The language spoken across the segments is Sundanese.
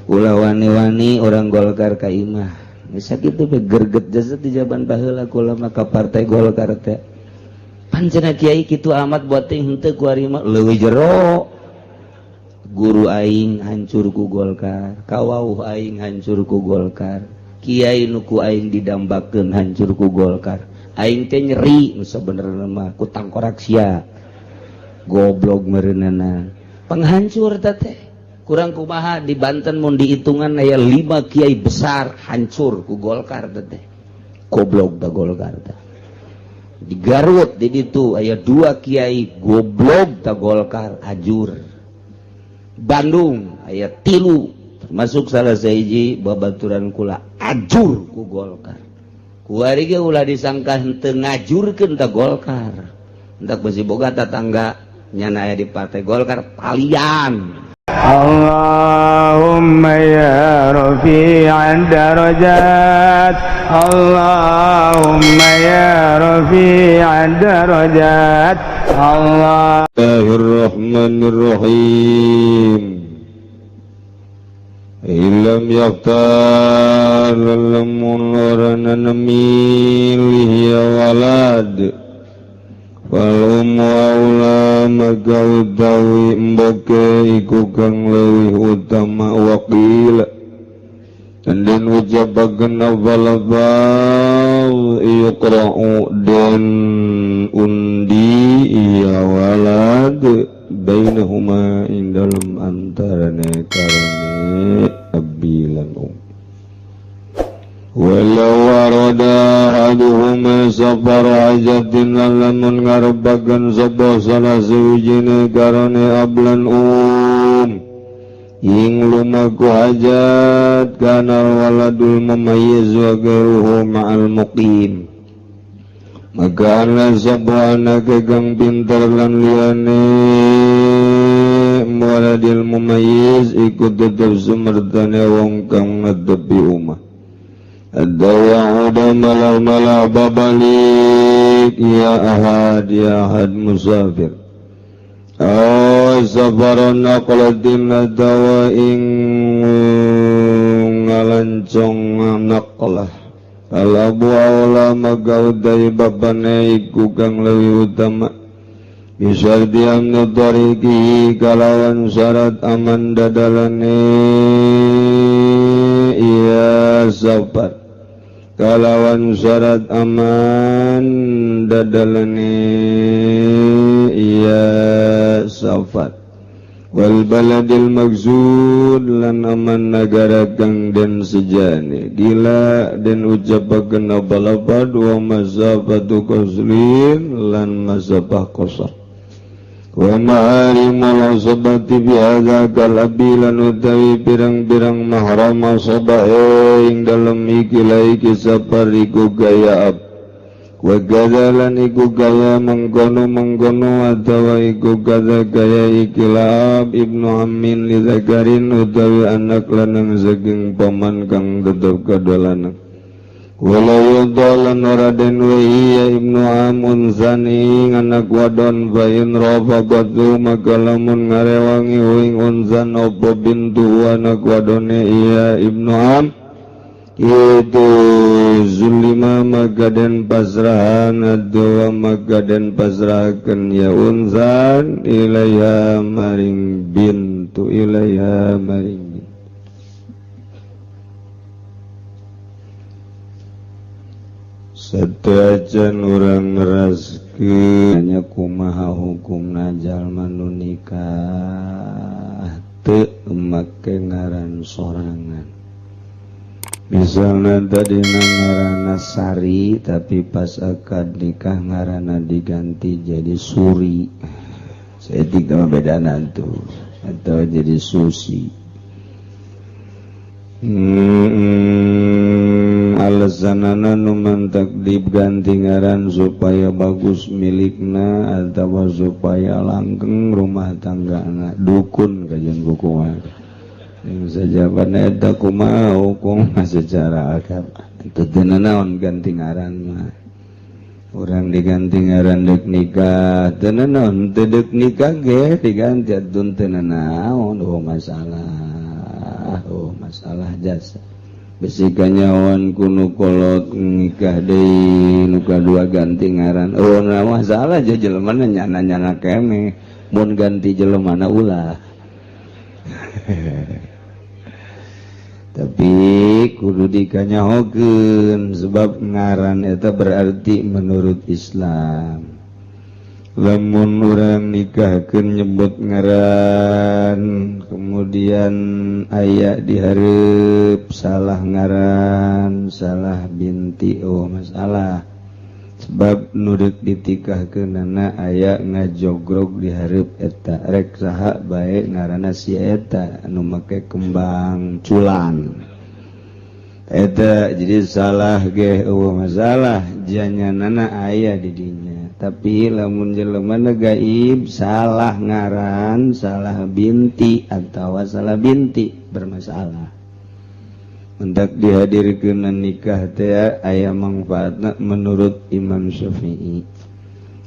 ulah wani-wani orang Golkar ka imah bisa kitu be gerget jasa di jaban baheula kula maka partai Golkar teh pancena kiai kitu amat buat teh henteu ku ari mah leuwih jero guru aing hancur ku Golkar kawauh aing hancur ku Golkar kiai nu ku aing didambakeun hancur ku Golkar aing teh nyeri nu sabenerna mah ku tangkorak sia goblok meureunana penghancur teh kurang kumaha di Banten mun dihitungan aya 5 kiai besar hancur ku Golkar teh goblok da Golkar teh di Garut di ditu aya 2 kiai goblok da Golkar hajur Bandung aya 3 termasuk salah sahiji babaturan kula ajur ku Golkar kuari ge ulah disangka henteu ngajurkeun da Golkar hendak besi boga tatangga nyana aya di partai Golkar palian Allahumma ya rafi'ad darajat Allahumma ya rafi'ad darajat Bismillahirrahmanirrahim Ilam yaktar lamun orana milih ya walad wal aula maka utawi mboke iku kang leuwih utama wakil dan ucapakeun afal iqra'u dan undi ya walad bainahuma indalum antarane karane abilan walau warada ahaduhuma safar hajatin lamun ngarebakeun sapa salah sawijine karone ablan ing lumaku hajat kana waladul mumayyiz wa ghairuhu ma'al muqim maka ana sapa anak kang pinter lan liyane waladil mumayyiz ikut tetep sumertane wong kang ngadepi umah Ad-dawa udah malah babalik ya ahad musafir safaron naqlatin ad-dawa ing ngalancong naqlah kalabu awla magaudai babane iku kang leuwih utama bisyarti amnu tariqi kalawan syarat aman dadalane iya safar kalawan syarat aman dadalane iya safar wal baladil maksud lan aman negara kang den sejane gila den ucapakeun balapad wa masafatu qaslin lan masafah qasar wa ma'arimul sabati bihadza kalabilan utawi pirang-pirang mahram sabae ing dalem iki safar iku gaya ab wa gadalan iku gaya mengkono atawa iku gaya ikilab ibnu amin li zakarin utawi anak lanang saking paman kang tetep kadalanan walau yudhalan waraden wahiya ibnu amun zani anak wadon bain rafaqatu maka lamun ngarewangi wing unzan opo bintu anak wadone iya ibnu am itu zulima maka den pasrahan adwa maka den pasrahaken ya unzan ilaiha maring bintu ilaiha maring Sadajan urang ngeraskeun nya kumaha hukumna jalma nu nikah teu make ngaran sorangan. Misalna tadi ngaranna Sari tapi pas akad nikah ngaranna diganti jadi Suri. Seetik sama bedana tuh atau jadi Susi. Alasanana nu mantak diganti ngaran supaya bagus milikna atau supaya langgeng rumah tanggana dukun kajian buku mah yang sajaban eta kumaha hukum secara agama itu teu naon ganti ngaran mah urang diganti ngaran deuk nikah teu naon teu deuk nikah ge diganti atun teu naon oh masalah masalah jasa besikanyawan kuno kolot nikah deui nu kadua ganti ngaran masalah aja jelemana nyana keme mun ganti jelemana ulah tapi kudu dikanyahokeun sebab ngaran eta berarti menurut Islam lamun urang nikahkeun nyebut ngaran kemudian aya di hareup salah ngaran salah binti masalah sebab nudeuk ditikahkeunana aya ngajogrog di hareup eta rek saha bae ngaranna si eta anu make kembang culan eta jadi salah ge masalah janyanana aya di dinya tapi lamun jelema gaib salah ngaran salah binti atau salah binti bermasalah hendak dihadirkeun nikah teh aya mangfaatna menurut Imam Syafi'i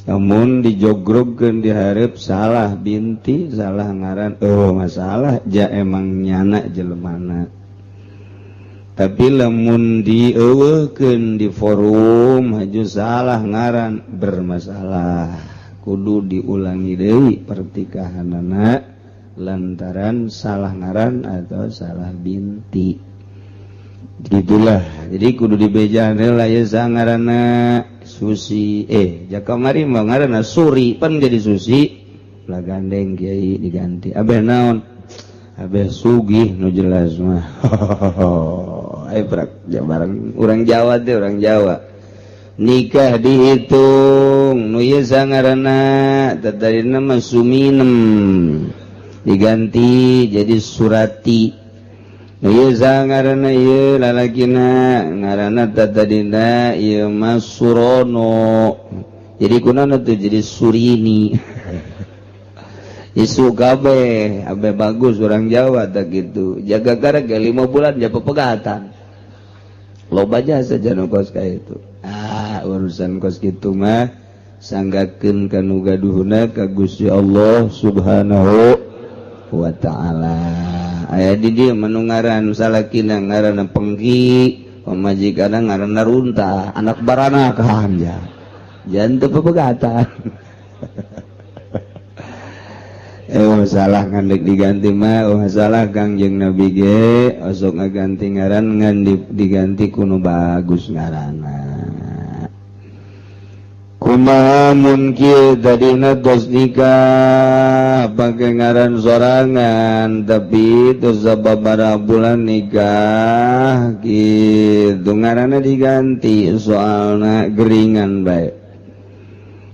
namun dijogrogkeun di hareup salah binti salah ngaran masalah ja emang nyana jelemana tapi lamun dieuweukeun di forum haju salah ngaran bermasalah kudu diulangi deui pertikahanana lantaran salah ngaran atau salah binti gitulah jadi kudu dibejaan lah ya ngaranna Susi jaka mari mah ngaranna Suri pan jadi Susi lah gandeng kiai diganti abeh naon abeh Sugih nu jelas mah prak bareng urang Jawa teh urang Jawa nikah dihitung nu ieu sangaranna tadina mah Suminem diganti jadi Surati ieu ngaranna ieu lalakina ngaranna tadina ieu mah Surono jadi kunaon tuh jadi Surini isu kabeh abe bagus orang Jawa tak gitu jaga gara 5 bulan japa pegatan loba jasa janu kos ka itu urusan kos kitu mah sanggakeun kanu gaduhna ka Gusti Allah Subhanahu wa taala aya di dieu manu ngaran salakina ngaranna Pengki pamajikana ngaranna Runta anak baranakan jan teu pepegatan masalah ngandek diganti mah masalah Kangjeng Nabi ge osok ngaganti ngaran ngan diganti kuno bagus ngaranna kumaha mun kieu tadina tos nikah pake ngaran sorangan tapi tos sababaraha bulan nikah kitu ngaranna diganti soalna geringan bae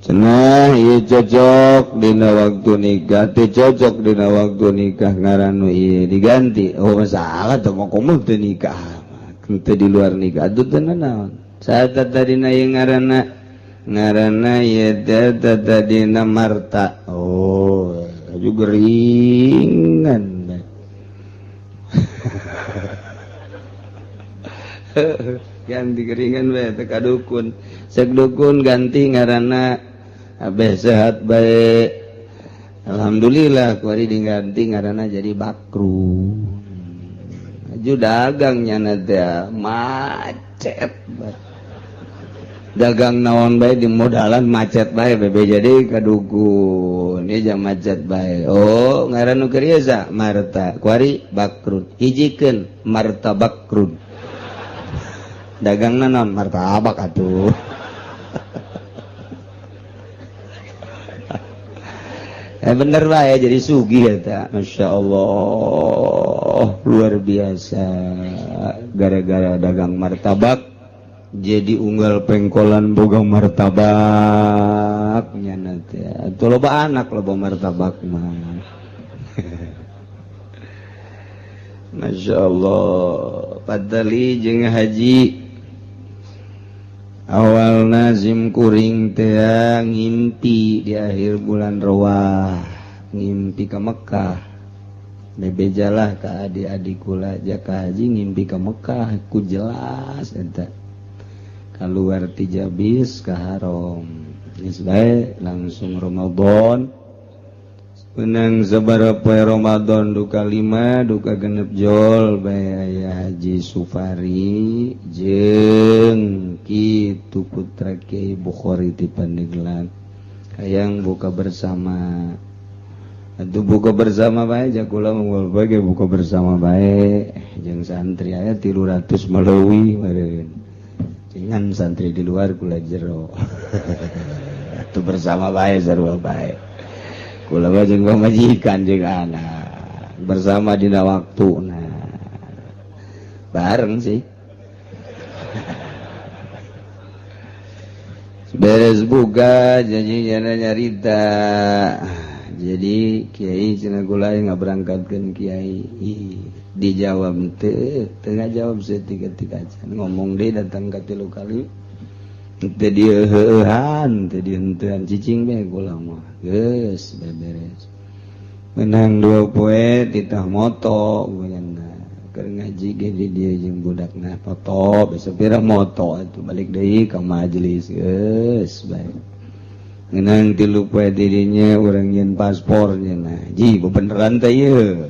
cenah ieu cocok dina waktu nikah teu cocok dina waktu nikah ngaran nu ieu diganti masalah teu mau komo teu nikah teu di luar nikah atuh teu naon saha tadina ieu ngaranna ieu teh tadina Marta aju geringan ganti geringan bae teu kadukun sek dukun ganti ngaranna abeh sehat baik alhamdulillah kuari diganti ngaranna jadi Bakru aju dagang nyana teh macet dagang naon bae di modalan macet bae bebe jadi kadukun ieu jang macet bae ngaran nu keur ieu sa Marta kuari Bakrun hijikeun Marta Bakrun dagangna naon martabak atuh bener bae jadi sugih eta Masya Allah luar biasa gara-gara dagang martabak jadi unggal pengkolan boga martabak nyana teh atuh loba anak loba martabak mah Masya Allah padali jeung haji awal nazim kuring teh ngimpi di akhir bulan Rawah ngimpi ke Mekah bebejalah ka adik-adik kula jaka haji ngimpi ke Mekah ku jelas eta kaluar ti Jabis ka Haram geus bae langsung Ramadan menang sabaraha poe Ramadan duka 5 duka genep jol bae aya Haji Sufari jeung kitu putra Kiai Bukhari ti Pandeglang hayang buka bersama. Atuh buka bersama bae jak kula mung bage buka bersama bae jeung santri aya 300 maleui meureun. Jangan santri di luar kula jero. Atuh bersama bae sarua bae. Kula mah jeung pamajikan jeung anak bersama dina waktuna. Bareng sih. Beres buka janjinya nyarita. Jadi Kiai cenah kula ngaberangkatkeun Kiai dijawab tengah jawab setika-tika ngomong deui datang ka 3 kali teu dieuheuhan teu dihenteuan cicing bae kula mah geus beberes menang 2 poe titah moto goyangna keur ngaji ge di dieu jeung budakna foto besok pirang moto atuh balik deui ka majelis geus bae. Ngenang 3 poe didinya urang nyeun paspornya nah ji beneran teh ieu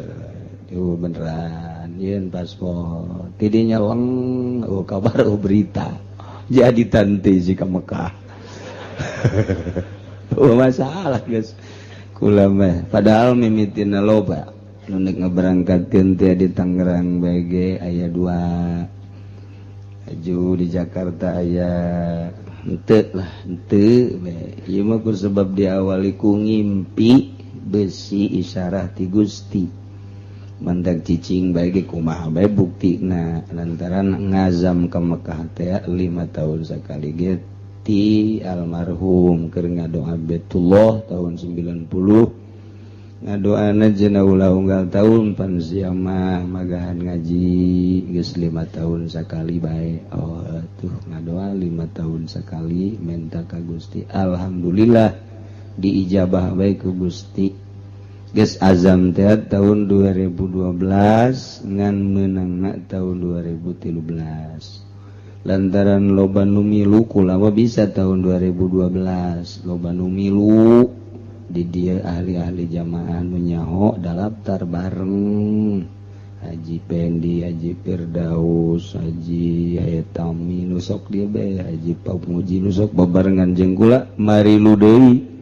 tuh beneran nyeun paspor tidinya leng kabar berita jadi tante si ka Mekah. Oh masalah guys kula mah padahal mimitina loba nu nek ngaberangkatkeun teh di Tangerang BG aya 2 aju di Jakarta aya henteu ieu mah sebab diawali ku ngimpi besi isyarah ti Gusti mantak cicing bae ge kumaha bae buktina lantaran ngazam ka Mekah teh 5 tahun sakali ge ti almarhum keur ngadoa Baitullah tahun 90 ngadoana jeuna ulah unggal tahun pan siamah magahan ngaji geus 5 tahun sakali bae. Oh tuh ngadoa 5 tahun sakali minta ka Gusti alhamdulillah diijabah bae ku Gusti. Geus azam teh tahun 2012 ngan meunangna tahun 2013 lantaran loba nu milu kula mah bisa tahun 2012 loba nu milu di dia ahli-ahli jamaah nu nyaho daftar bareng Haji Pendi, Haji Firdaus, Haji Hayatami nu sok dieu bae Haji Pamuji nu sok babarengan jeung kula marilu deui.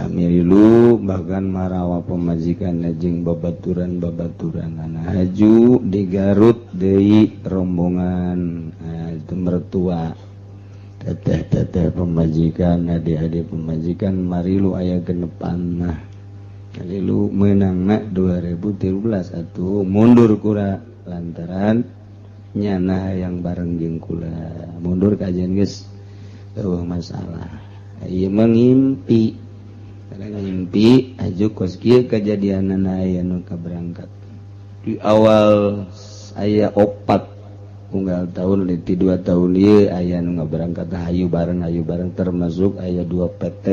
Marilu bahkan marawa pemajikan jeung babaturan haju di Garut deui rombongan itu mertua teteh pemajikan adik-adik pemajikan marilu aya genepan nah marilu meunangna 2013 atuh mundur kula lantaran nyana yang bareng jeung kula mundur kajian geus eueuh masalah ieu mah ngimpi ngimpi aju kos kieu kajadianana aya nu kaberangkat di awal aya 4 unggal tahun di 2 tahun ieu aya nu ngaberangkat hayu bareng termasuk aya 2 PT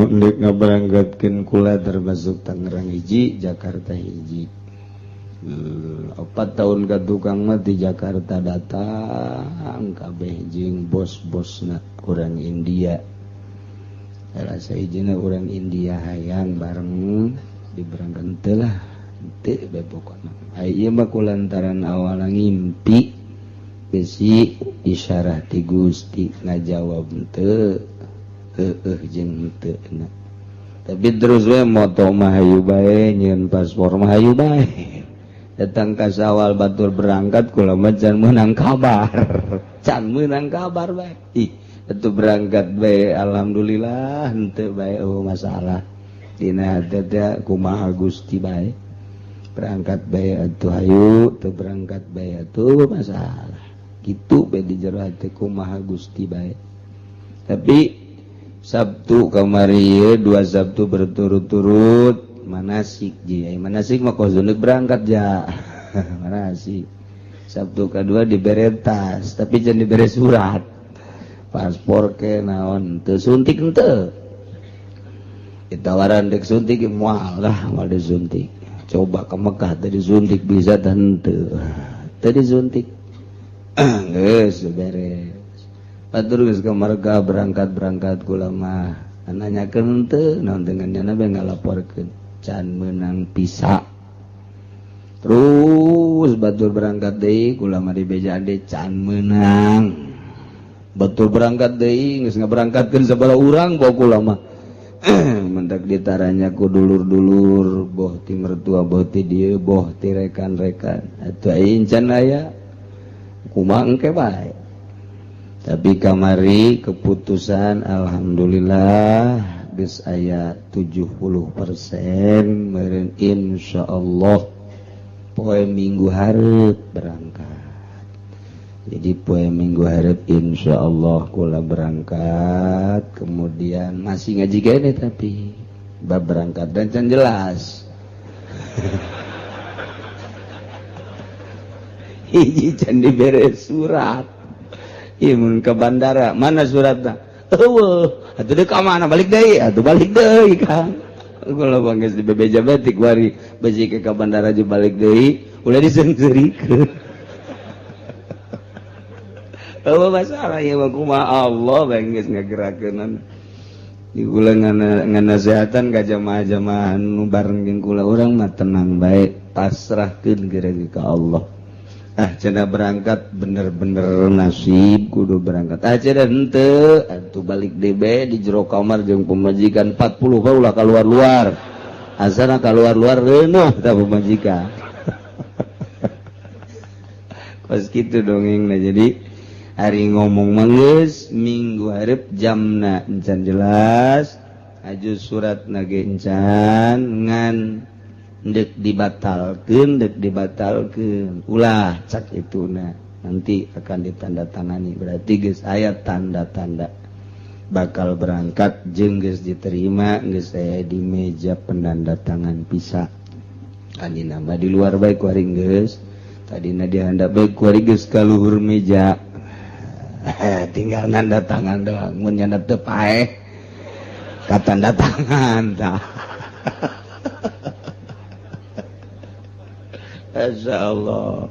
nu nek ngaberangkatkeun kula termasuk Tangerang hiji Jakarta hiji 4 tahun ka tukang mah di Jakarta datang kabeh jeung bos-bosna urang India salah sahijina urang India hayang bareng diberangkat teh lah teu bae pokona ieu mah kulantaran awal ngimpi besi isyarah ti Gusti ngajawab teu jeung teu na tapi terus we moto mah hayu bae nyieun paspor mah hayu bae datang ka Sawal batur berangkat kula mah can meunang kabar bae itu berangkat bae alhamdulillah henteu bae masalah dina teh kumaha Gusti bae berangkat bae atuh hayu teu berangkat bae atuh masalah kitu bae di jero hati kumaha Gusti bae. Tapi Sabtu kamari 2 Sabtu berturut-turut manasik ji manasik mah kozuneuk berangkat ja manasik Sabtu kedua dibere tas tapi jangan dibere surat paspor ke naon teu suntik henteu ditawaran dek suntik moal lah moal disuntik coba ke Mekah tadi suntik bisa henteu tadi suntik geus beres batur geus ka marga berangkat kula mah nanyakeun teu naon teu nganjana bae ngalaporkeun can menang pisa. Terus batur berangkat deui kula mah di beja ade can menang. Batur berangkat deui geus ngaberangkatkeun sabaraha urang bawa kula mah. Mentak ditaranya ku dulur-dulur, boh ti mertua, boh ti dieu, boh ti rekan-rekan. Atuh aing can aya kumaha engke bae. Tapi kamari keputusan alhamdulillah geus aya 70% meureun insyaallah poe Minggu hareup berangkat. Jadi poe Minggu hareup insyaallah kula berangkat, kemudian masih ngaji kene tapi bab berangkat dan can jelas. Hiji can dibere surat. Imun ke bandara, mana suratna? Eueuh, atuh deuk ka mana balik deui, atuh balik deui Kang. Kula bangges di bebeja batik wari beusi ke ka bandara je balik deui, ulah diseungseurikeun. Oh masalah ya kumaha Allah bangges ngagerakeun. Di kula nganasehatan ka jamaah-jamaah nu bareng jeung kula urang mah tenang bae, pasrahkeun geureuh ka Allah. Cenah berangkat bener-bener nasib kudu berangkat. Cenah henteu atuh balik DB di jero kamar jeung pemajikan 40 ulah kaluar-luar. Asana kaluar-luar reuneuh tah pemajikan. Kos kitu dongengna. Jadi hari ngomong manggeus Minggu hareup jamna encan jelas aju suratna ge encan ngan dek dibatalkeun ulah cak ituna nanti akan ditandatangani berarti geus aya tanda-tanda bakal berangkat jeung geus diterima geus aya di meja penandatangan pisa anjeunna mah di luar bae ku aring geus tadina dihandap bae ku aring geus ka luhur meja. Tinggal nanda tangan doang mun nyana teu paeh ka tanda tangan tah. Masyaallah.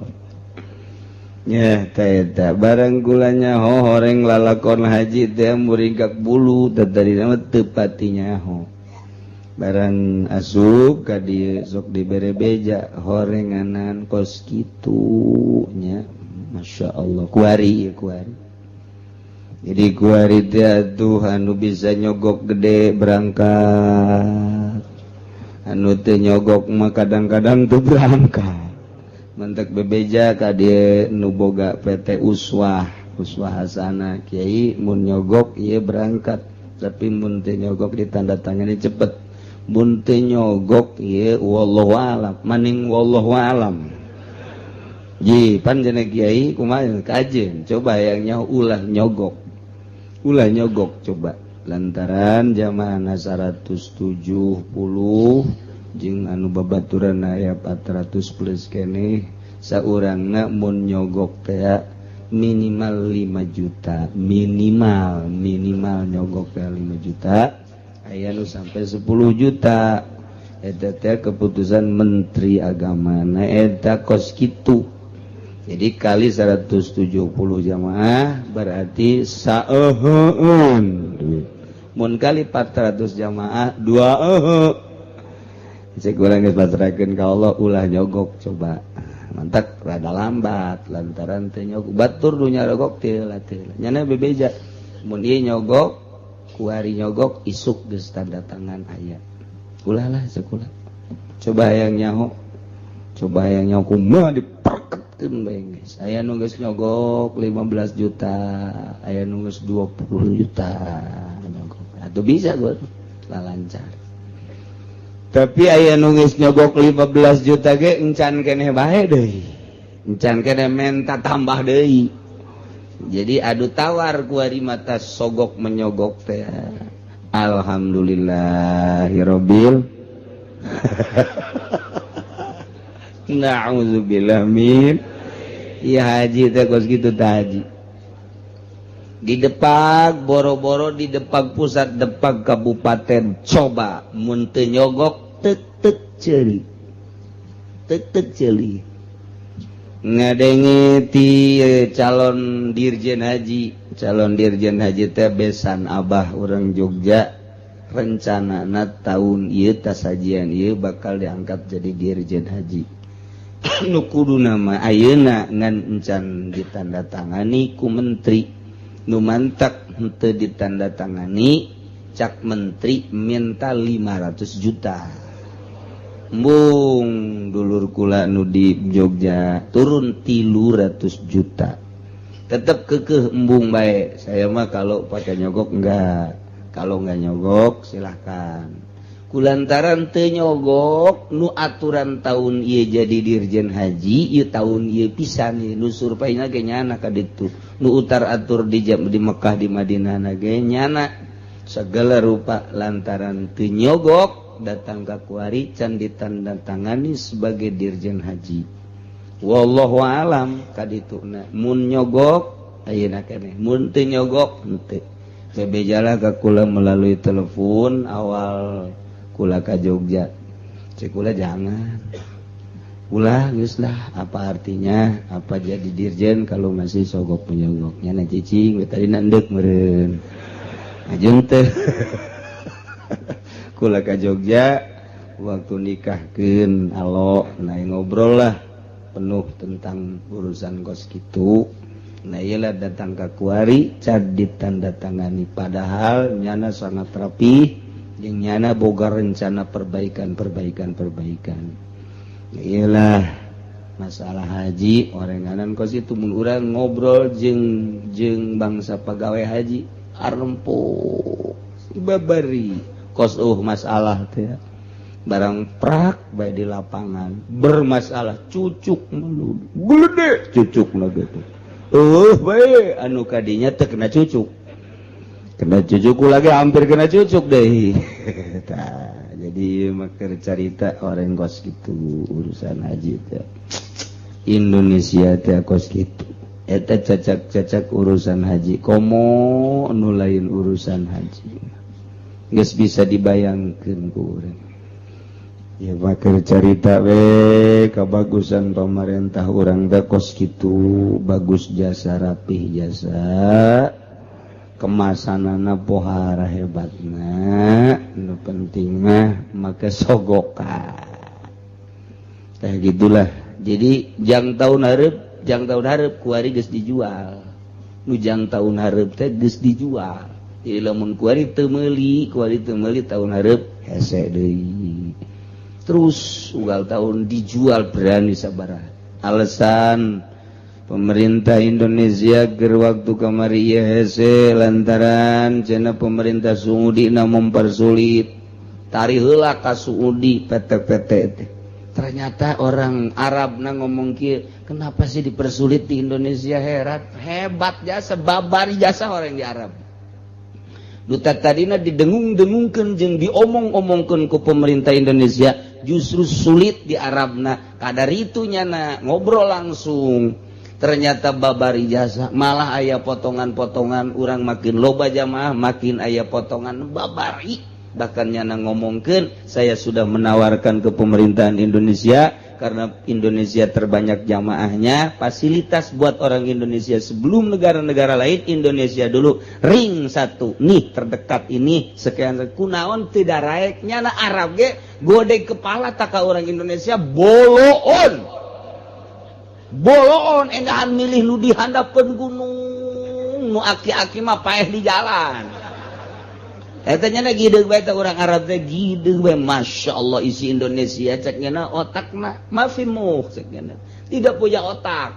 Nya eta barang kula nyaho horeng lalakon haji teh muringkak bulu tadi nama teu pati nyaho. Barang asup ka dieu sok dibere beja horenganan kos kitu nya. Masyaallah kuari. Jadi kuari teh atuh anu bisa nyogok gede berangkat. Anu teu nyogok mah kadang-kadang teu berangkat. Mentek bebeja ka dieu nu boga PT Uswah hasanah kiai mun nyogok ieu berangkat. Tapi mun teu nyogok ditandatangani cepet. Mun teu nyogok ieu wallahu alam, maning wallahu alam. Ji panjenengan kiai kumaha kajeun coba yang nyaho ulah nyogok coba lantaran jamaahna 170 jeung anu babaturan aya 400 plus keneh saurangna mun nyogok teh minimal 5 juta minimal nyogok teh 5 juta aya nu sampai 10 juta eta teh keputusan menteri agama na eta kos kitu. Jadi kali 170 jamaah berarti saeuheun duit. Mun kali 400 jamaah 2 eueuh. Cek urang geus pasrahkeun ka Allah ulah nyogok coba. Mantak rada lambat lantaran teu nyogok. Batur nu nyogok teu latih. Nyana bebeja. Mun ieu nyogok, kuari nyogok isuk geus tanda tangan aya. Ulah lah cek ulah. Coba hayang nyaho. Kumaha diperket guys. Aya nu geus nyogok 15 juta, aya nu geus 20 juta nyogok. Atuh bisa gua lancar. Tapi aya nu geus nyogok 15 juta ge encan keneh bae deui. Encan keneh menta tambah deui. Jadi adu tawar ku ari mata sogok menyogok teh. Alhamdulillahirabbil na'udzubillah min ya haji teh kos kitu teh haji di Depag boro-boro di Depag pusat Depag kabupaten coba mun teu nyogok teu ceuli ngadenge ti calon dirjen haji teh besan abah urang Jogja rencanana tahun ieu tasajian ieu bakal diangkat jadi dirjen haji. Nu kudu nama ayeuna ngan encan ditandatangani ku menteri, nu mantak henteu ditandatangani cak menteri minta 500 juta. Embung dulur kula nu di Jogja turun 300 juta. Tetep kekeh embung bae. Saya mah kalau pakai nyogok enggak. Kalau enggak nyogok silahkan. Kulantaran teu nyogok nu aturan tahun ieu jadi dirjen haji, ieu tahun ieu pisan ieu nu surveinya ge nyana ka ditu. Nu utar atur di Mekah di Madinah na ge nyana segala rupa lantaran teu nyogok datang ka kuari can ditandatangani sebagai dirjen haji. Wallahu alam kadituna mun nyogok ayeuna keneh, mun teu nyogok henteu. Bebejalah ka kula melalui telepon awal kula ka Jogja. Cek kula jangan. Kula geus lah apa artinya apa jadi dirjen kalau masih sogok penyogok. Nya cicing tadi nandek meureun. Ajeng teh. Kula ka Jogja waktu nikahkeun alo naik ngobrol lah penuh tentang urusan kos kitu. Nah iyalah datang ka kuari cad ditandatangani padahal nyana sangat rapih jeung nyana boga rencana perbaikan. Nah iyalah masalah haji orenganan kos itu mun urang ngobrol jeung bangsa pegawai haji arempuk babari kos masalah teh barang prak bae di lapangan bermasalah cucuk mulu gede cucukna gitu bae anu kadinya teh kena cucuk lagi hampir kena cucuk deh tah jadi maker carita orang kos gitu urusan haji teh Indonesia teh kos gitu eta cacak urusan haji komo nu lain urusan haji geus bisa dibayangkeun ku urang. Ya bakal carita we kabagusan pemerintah urang teh kos kitu bagus jasa rapih jasa kemasanana pohara hebatna nu penting mah make sogokan. Tah gitulah. Jadi jang tahun hareup kuari geus dijual. Nu jang tahun hareup teh geus dijual. Jadi lamun kuari teu meuli tahun hareup hese deui. Terus ugal tahun dijual berani sabaraha. Alasan pemerintah Indonesia ger waktu kamari ieu hese lantaran cenah pemerintah Saudi na mempersulit. Tari heula ka Saudi PT teh. Ternyata orang Arab na ngomong kieu, kenapa sih dipersulit di Indonesia hebat jasa babari jasa orang di Arab. Duta tadina didengung-dengungkeun jeung diomong-omongkeun ku pemerintah Indonesia justru sulit di Arabna. Kadar itu nyana ngobrol langsung. Ternyata babari jasa malah aya potongan-potongan urang makin loba jamaah makin aya potongan babari. Bahkan nyana ngomongkeun saya sudah menawarkan ke pemerintahan Indonesia karena Indonesia terbanyak jamaahnya, fasilitas buat orang Indonesia sebelum negara-negara lain, Indonesia dulu ring satu nih terdekat ini sekian kunaon tidak raeknya na Arab ge godeg kepala taka orang Indonesia boloon endahan milih nu di handapeun gunung nu aki-aki mah paeh di jalan. Eta nya gideug bae teh urang Arab teh gideug bae masyaallah isi Indonesia cekna otakna mafimuh cekna tidak punya otak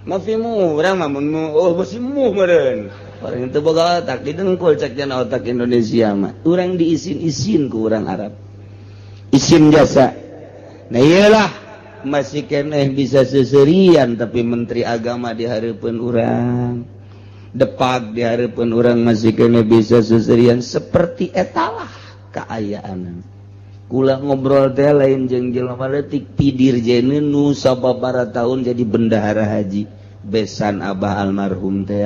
mafimuh urang mah mun masih muh meureun urang teu boga otak didengkul cekna otak Indonesia mah urang diisin-isin ku urang Arab isim jasa. Nah iyalah masih keneh bisa seserian tapi menteri agama di hareupeun urang depak di hareupeun urang masih kena bisa seserian seperti etalah kaayaan. Kula ngobrol teh lain jeung jelema leutik pidirjeun nu sababaraha taun jadi bendahara haji besan abah almarhum teh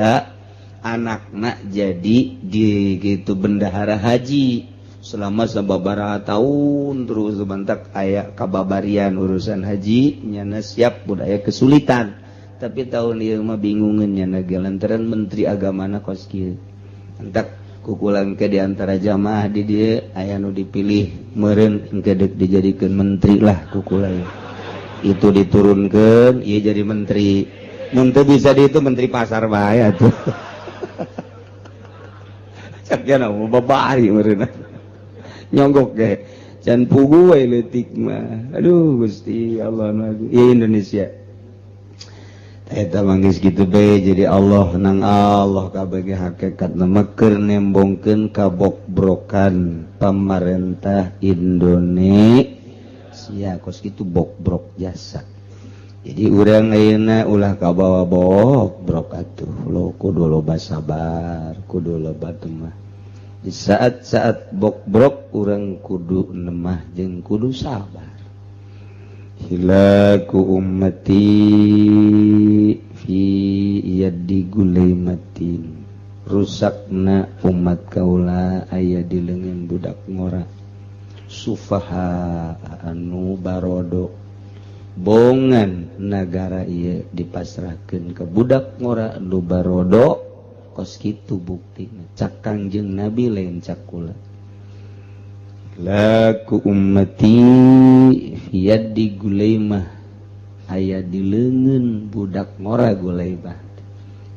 anakna jadi di gitu bendahara haji selama sababaraha taun terus sebentak aya kababarian urusan haji nyana siap budaya kesulitan. Tapi tahun ieu mah bingungeun nya lantaran menteri agamana kos kieu. Entak kukulang ke diantara jamaah di dia aya nu dipilih meureun engke deuk dijadikeun menteri lah kukulang itu diturunkeun ieu jadi menteri mun teu bisa di itu menteri pasar bae atuh cak yana babari meureun nyonggok ge can pugu we leutik mah aduh Gusti Allah ieu Indonesia eta mangis kitu bae jadi Allah nang Allah kabeh hakikat nama keur nembongkeun kabogbrokan pamarentah Indonesia kos kitu bokbrok jasa jadi urang ayeuna ulah kabawa bokbrok atuh lo kudu loba sabar kudu loba temah di saat-saat bokbrok urang kudu nemah jeung kudu sabar hilaku ummati fi yadi gulaimatin rusakna umat kaula aya di leungeun budak ngora sufaha anu barodo bongan nagara ieu dipasrahkeun ke budak ngora anu barodo kos kitu buktina cak Kangjeng Nabi lain cak kula laku ummati fiyaddi gulaimah aya di leungeun budak ngora gulaimah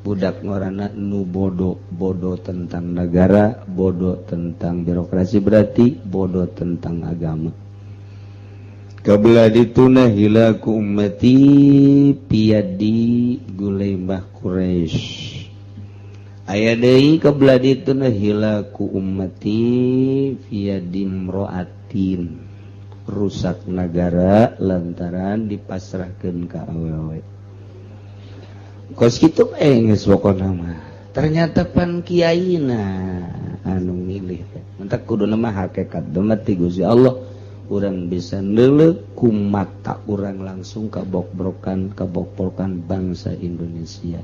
budak ngorana nu bodoh tentang negara bodoh tentang birokrasi berarti bodoh tentang agama kabelah dituna hilaku ummati fiyaddi gulaimah Quraisy aya deui kabelah dituna hilaku ummati fiyadim roatin rusak negara lantaran dipasrahkeun ka awewe kos kitu geus pokona mah ternyata pan kiaina anu milih entek kuduna mah hakikat mah ti Gusti Allah urang bisa neuleuk ku mata urang langsung kabokbrokan bangsa Indonesia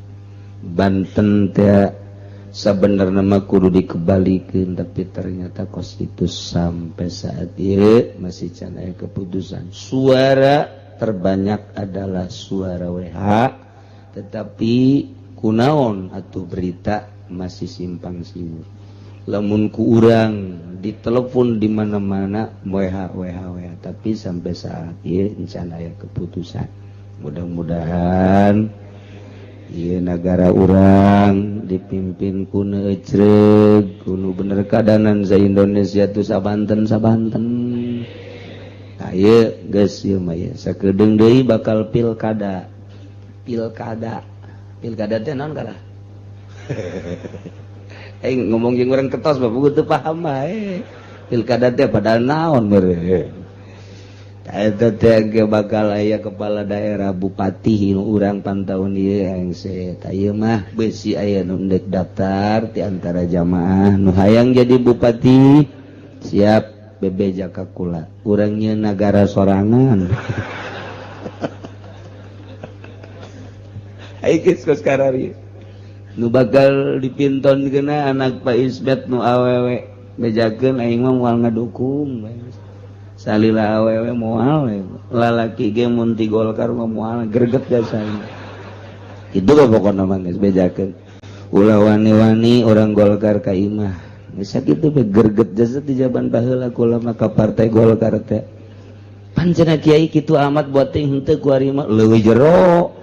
Banten teh sebenarnya mah kudu dikebalikeun tapi ternyata kos itu sampai saat ieu masih can aya keputusan suara terbanyak adalah suara WH tetapi kunaon atuh berita masih simpang siur lamun ku urang ditelepon di mana-mana WH tapi sampai saat ieu can aya keputusan mudah-mudahan ieu negara urang dipimpin ku ecreg kudu bener kadanan sa Indonesia tuh sabanten ieu geus ieu mah ya sakedeung deui bakal pilkada teh naon kala ngomong jeung urang ketos bae teu paham bae pilkada teh padahal naon meureun eta teh bakal aya kepala daerah bupati nu urang pantaun ieu hengse ieu mah beusi aya nu endek daftar ti antara jamaah nu hayang jadi bupati siap bebe jaka kula urang nyieun nagara sorangan ai geus kos karari nu bakal dipintonkeunna anak Pak Ismet nu awewe bejakeun aing mah moal ngadukung salila awewe moal lalaki ge mun ti Golkar mah moal greget jasana kitu ka pokona mah geus bejakeun ulah wani-wani orang Golkar ka imah geus sakitu be greget jasa ti jaban baheula kula mah ka partai Golkar teh pancena kiai kitu amat buat ting henteu ku ari mah leuwih jero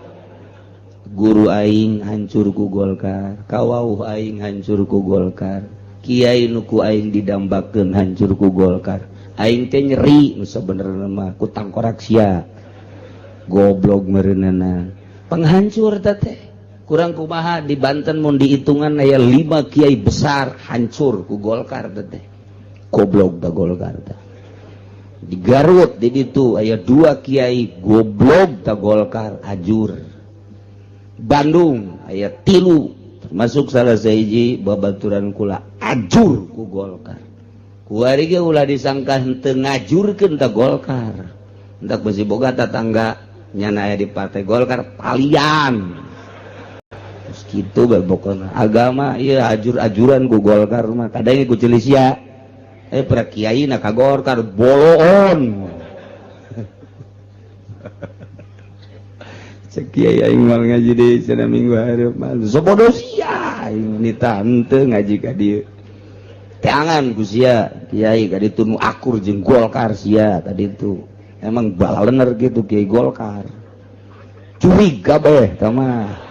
guru aing hancur ku Golkar kawauh aing hancur ku Golkar kiai nu ku aing didambakeun hancur ku Golkar aing teh nyeri nu sabenerna mah ku tangkorak sia goblok meureunana penghancur teh kurang kumaha di Banten mun dihitungan aya 5 kiai besar hancur ku Golkar teh goblok da Golkar teh di Garut di ditu aya 2 kiai goblok da Golkar ajur Bandung aya 3 termasuk salah sahiji babaturan kula ajur ku Golkar kuari ge ulah disangka henteu ngajurkeun ta Golkar entak besi boga tatangga nyana aya di partai Golkar palian terus kitu bae pokona agama ieu ajur-ajuran ku Golkar mah kadang ku ceuli sia pra kiai na ka Golkar boloon cek kiai aing mal ngaji deui cenah minggu hareup mah sobodo sia aing nita henteu ngaji ka dieu teangan ku sia kiai ka ditu nu akur jeung Golkar sia tadi itu emang balener gitu kiai Golkar curig kabeh tah mah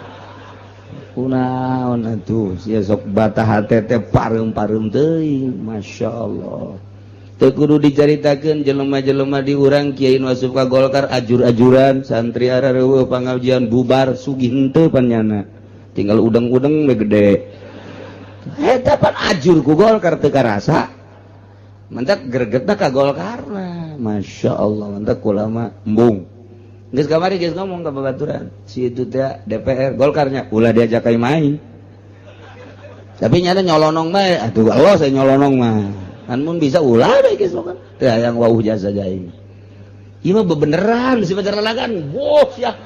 kunaon atuh sia sok batah hate teh pareum-pareum teuing masyaallah teu kudu dicaritakeun jelema-jelema di urang kiai nu asup ka Golkar ajur-ajuran santri arareueuh pangajian bubar sugih henteu pannyana tinggal udeng-udeng we gede eta pan ajur ku Golkar teu karasa mentak gregetna ka Golkarna masyaallah mentak ulama embung geus kamari geus ngomong ka babaturan si itu teh DPR Golkarnya ulah diajak ka main tapi nyana nyolonong mah atuh Allah saya nyolonong mah kan mun bisa ulah bae geus mah teu hayang wauh jasa jaing ieu mah bebeneran si majaralagan boh ya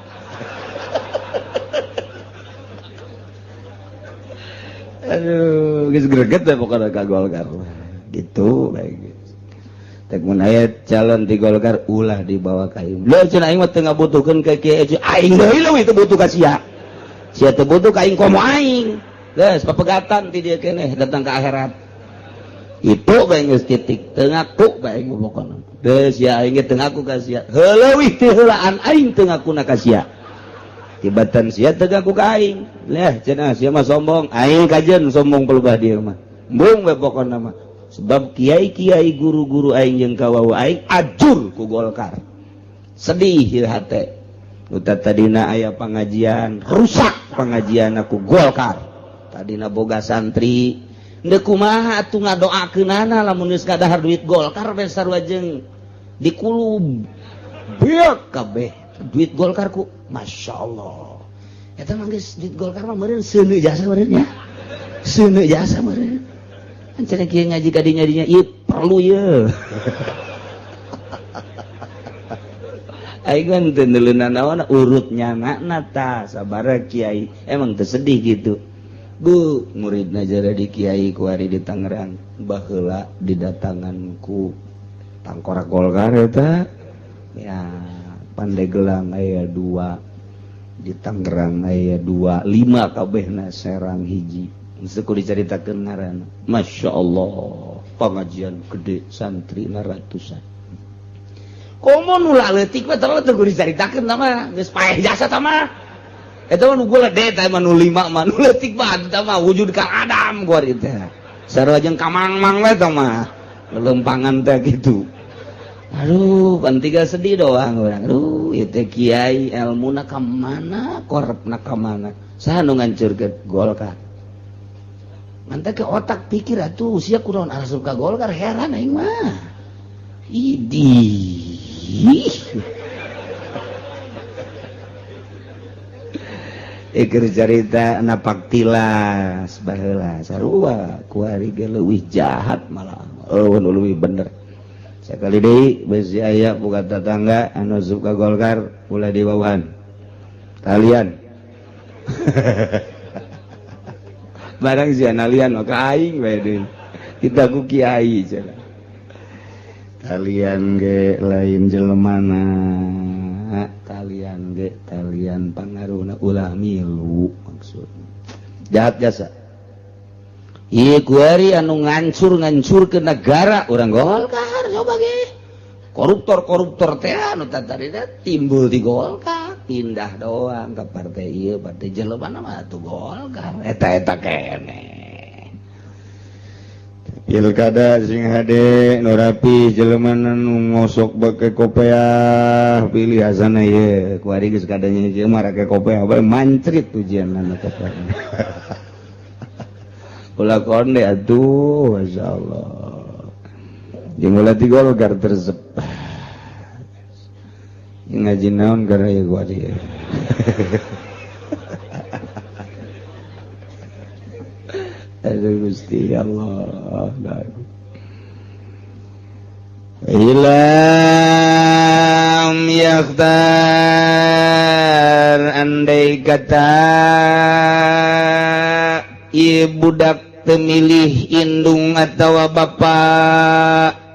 aduh geus greget we pokona ka Golkar gitu bae geus tek mun aya calon di Golkar ulah dibawa ka ieu leuh cenah aing mah teu ngabutuhkeun ka kieu aing deui leuwih teu butuh ka sia teu butuh ka aing komo aing geus papegatan ti dieu keneh datang ka akhirat itu bae geus titik teu ngaku bae pokona geus sia aing teu ngaku ka sia leuwih ti heulaan aing teu ngakuna ka sia tibatan sia teu ngaku ka aing leh cenah sia mah sombong aing kajen sombong pelebah dieu mah embung we pokona mah sebab kiai-kiai guru-guru aing jeung kawawu aing ajur ku Golkar sedih ieu hate nu tadina aya pangajian rusak pangajian aku Golkar tadina boga santri ndeu kumaha atuh ngadoakeunana lamun geus kadahar duit Golkar we sarua jeung dikulub beuk kabeh duit Golkar ku masyaallah eta mah geus duit Golkar mah meureun seuneu jasa meureun nya seuneu jasa meureun kan cenah kieu ngaji ka dinya ieu perlu ye aing kan teu neuleunan naon urut nyanana tah sabaraha kiai emang teu sedih gitu bu muridna jara di kiai kuari di Tangerang baheula didatangan ku tangkorak Golkar eta ya Pandeglang aya 2 di Tangerang aya 2 5 kabehna Serang hiji geus ku dicaritakeun ngaranna masyaallah pangajian gede santri na ratusan komo nu leutik mah teu ku dicaritakeun tah mah geus paeh jasa tah mah eta mah nu gede tah mah nu 5 mah nu leutik mah tah mah wujud Kang Adam kuari teh sarua jeung kamang-mang we tah mah lelempangan teh kitu aduh pantiga sedih doang orang aduh ieu teh kiai elmuna ka mana korepna ka mana saha nu ngancurkeun Golkar mantak ke otak pikir atuh sia kunaon asup ka Golkar heran aing mah idih keur carita napak tilas baheula sarua kuari ge leuwih jahat malah leuwih bener sekali deui besi aya boga tetangga anu asup ka Golkar ulah dibawaan kalian barang sia nalian maka aing bae deui kita ku kiai cenah kalian ge lain jelemana kalian ge talian pangaruhna ulah milu maksudna jahat jasa ieu kuari anu ngancur-ngancurkeun negara urang Golkar coba ge koruptor-koruptor teh anu tatarina timbul di Golkar pindah doang ke partai ieu partai jelema mah atuh Golkar eta keneh pilkada sing hade nu rapi jelema nu ngosok bake kopiah pilih asana ieu kuari geus kadanya ieu mah rake kopiah bae mancrit ujianna kopiah ulah konde atuh masyaallah jeung ulah di Golkar tersep ngaji naon gara ya gua dia aduh Gusti Allah ilam yakhtar andai kata ieu budak temilih indung atau bapak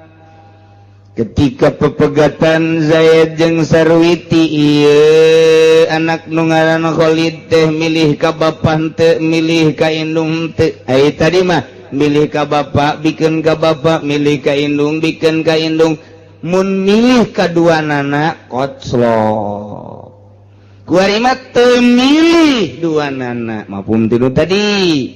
ketika pepegatan Zaid jeung Sarwiti ieu anak nu ngaranna Khalid teh milih ka bapa henteu milih ka indung henteu ai tadi mah milih ka bapak bikin ka bapak, milih ka indung bikin ka indung. Mun milih kadua nana koclok. Kuari mah teu milih dua nana. Mapum tilu tadi.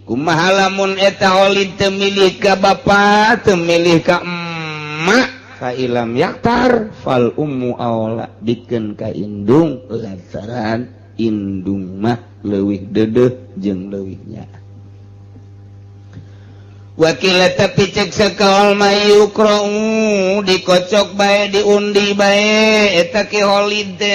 Kumaha lamun eta holid teu milih ka bapak, teu milih ka emak, fa ilam yaktar fal ummu aula bikin ka indung lantaran indung mah leuwih deudeuh jeung leuwihnya. Wakil tapi cek sekaol mayukrau dikocok bae diundi bae eta ki holid teh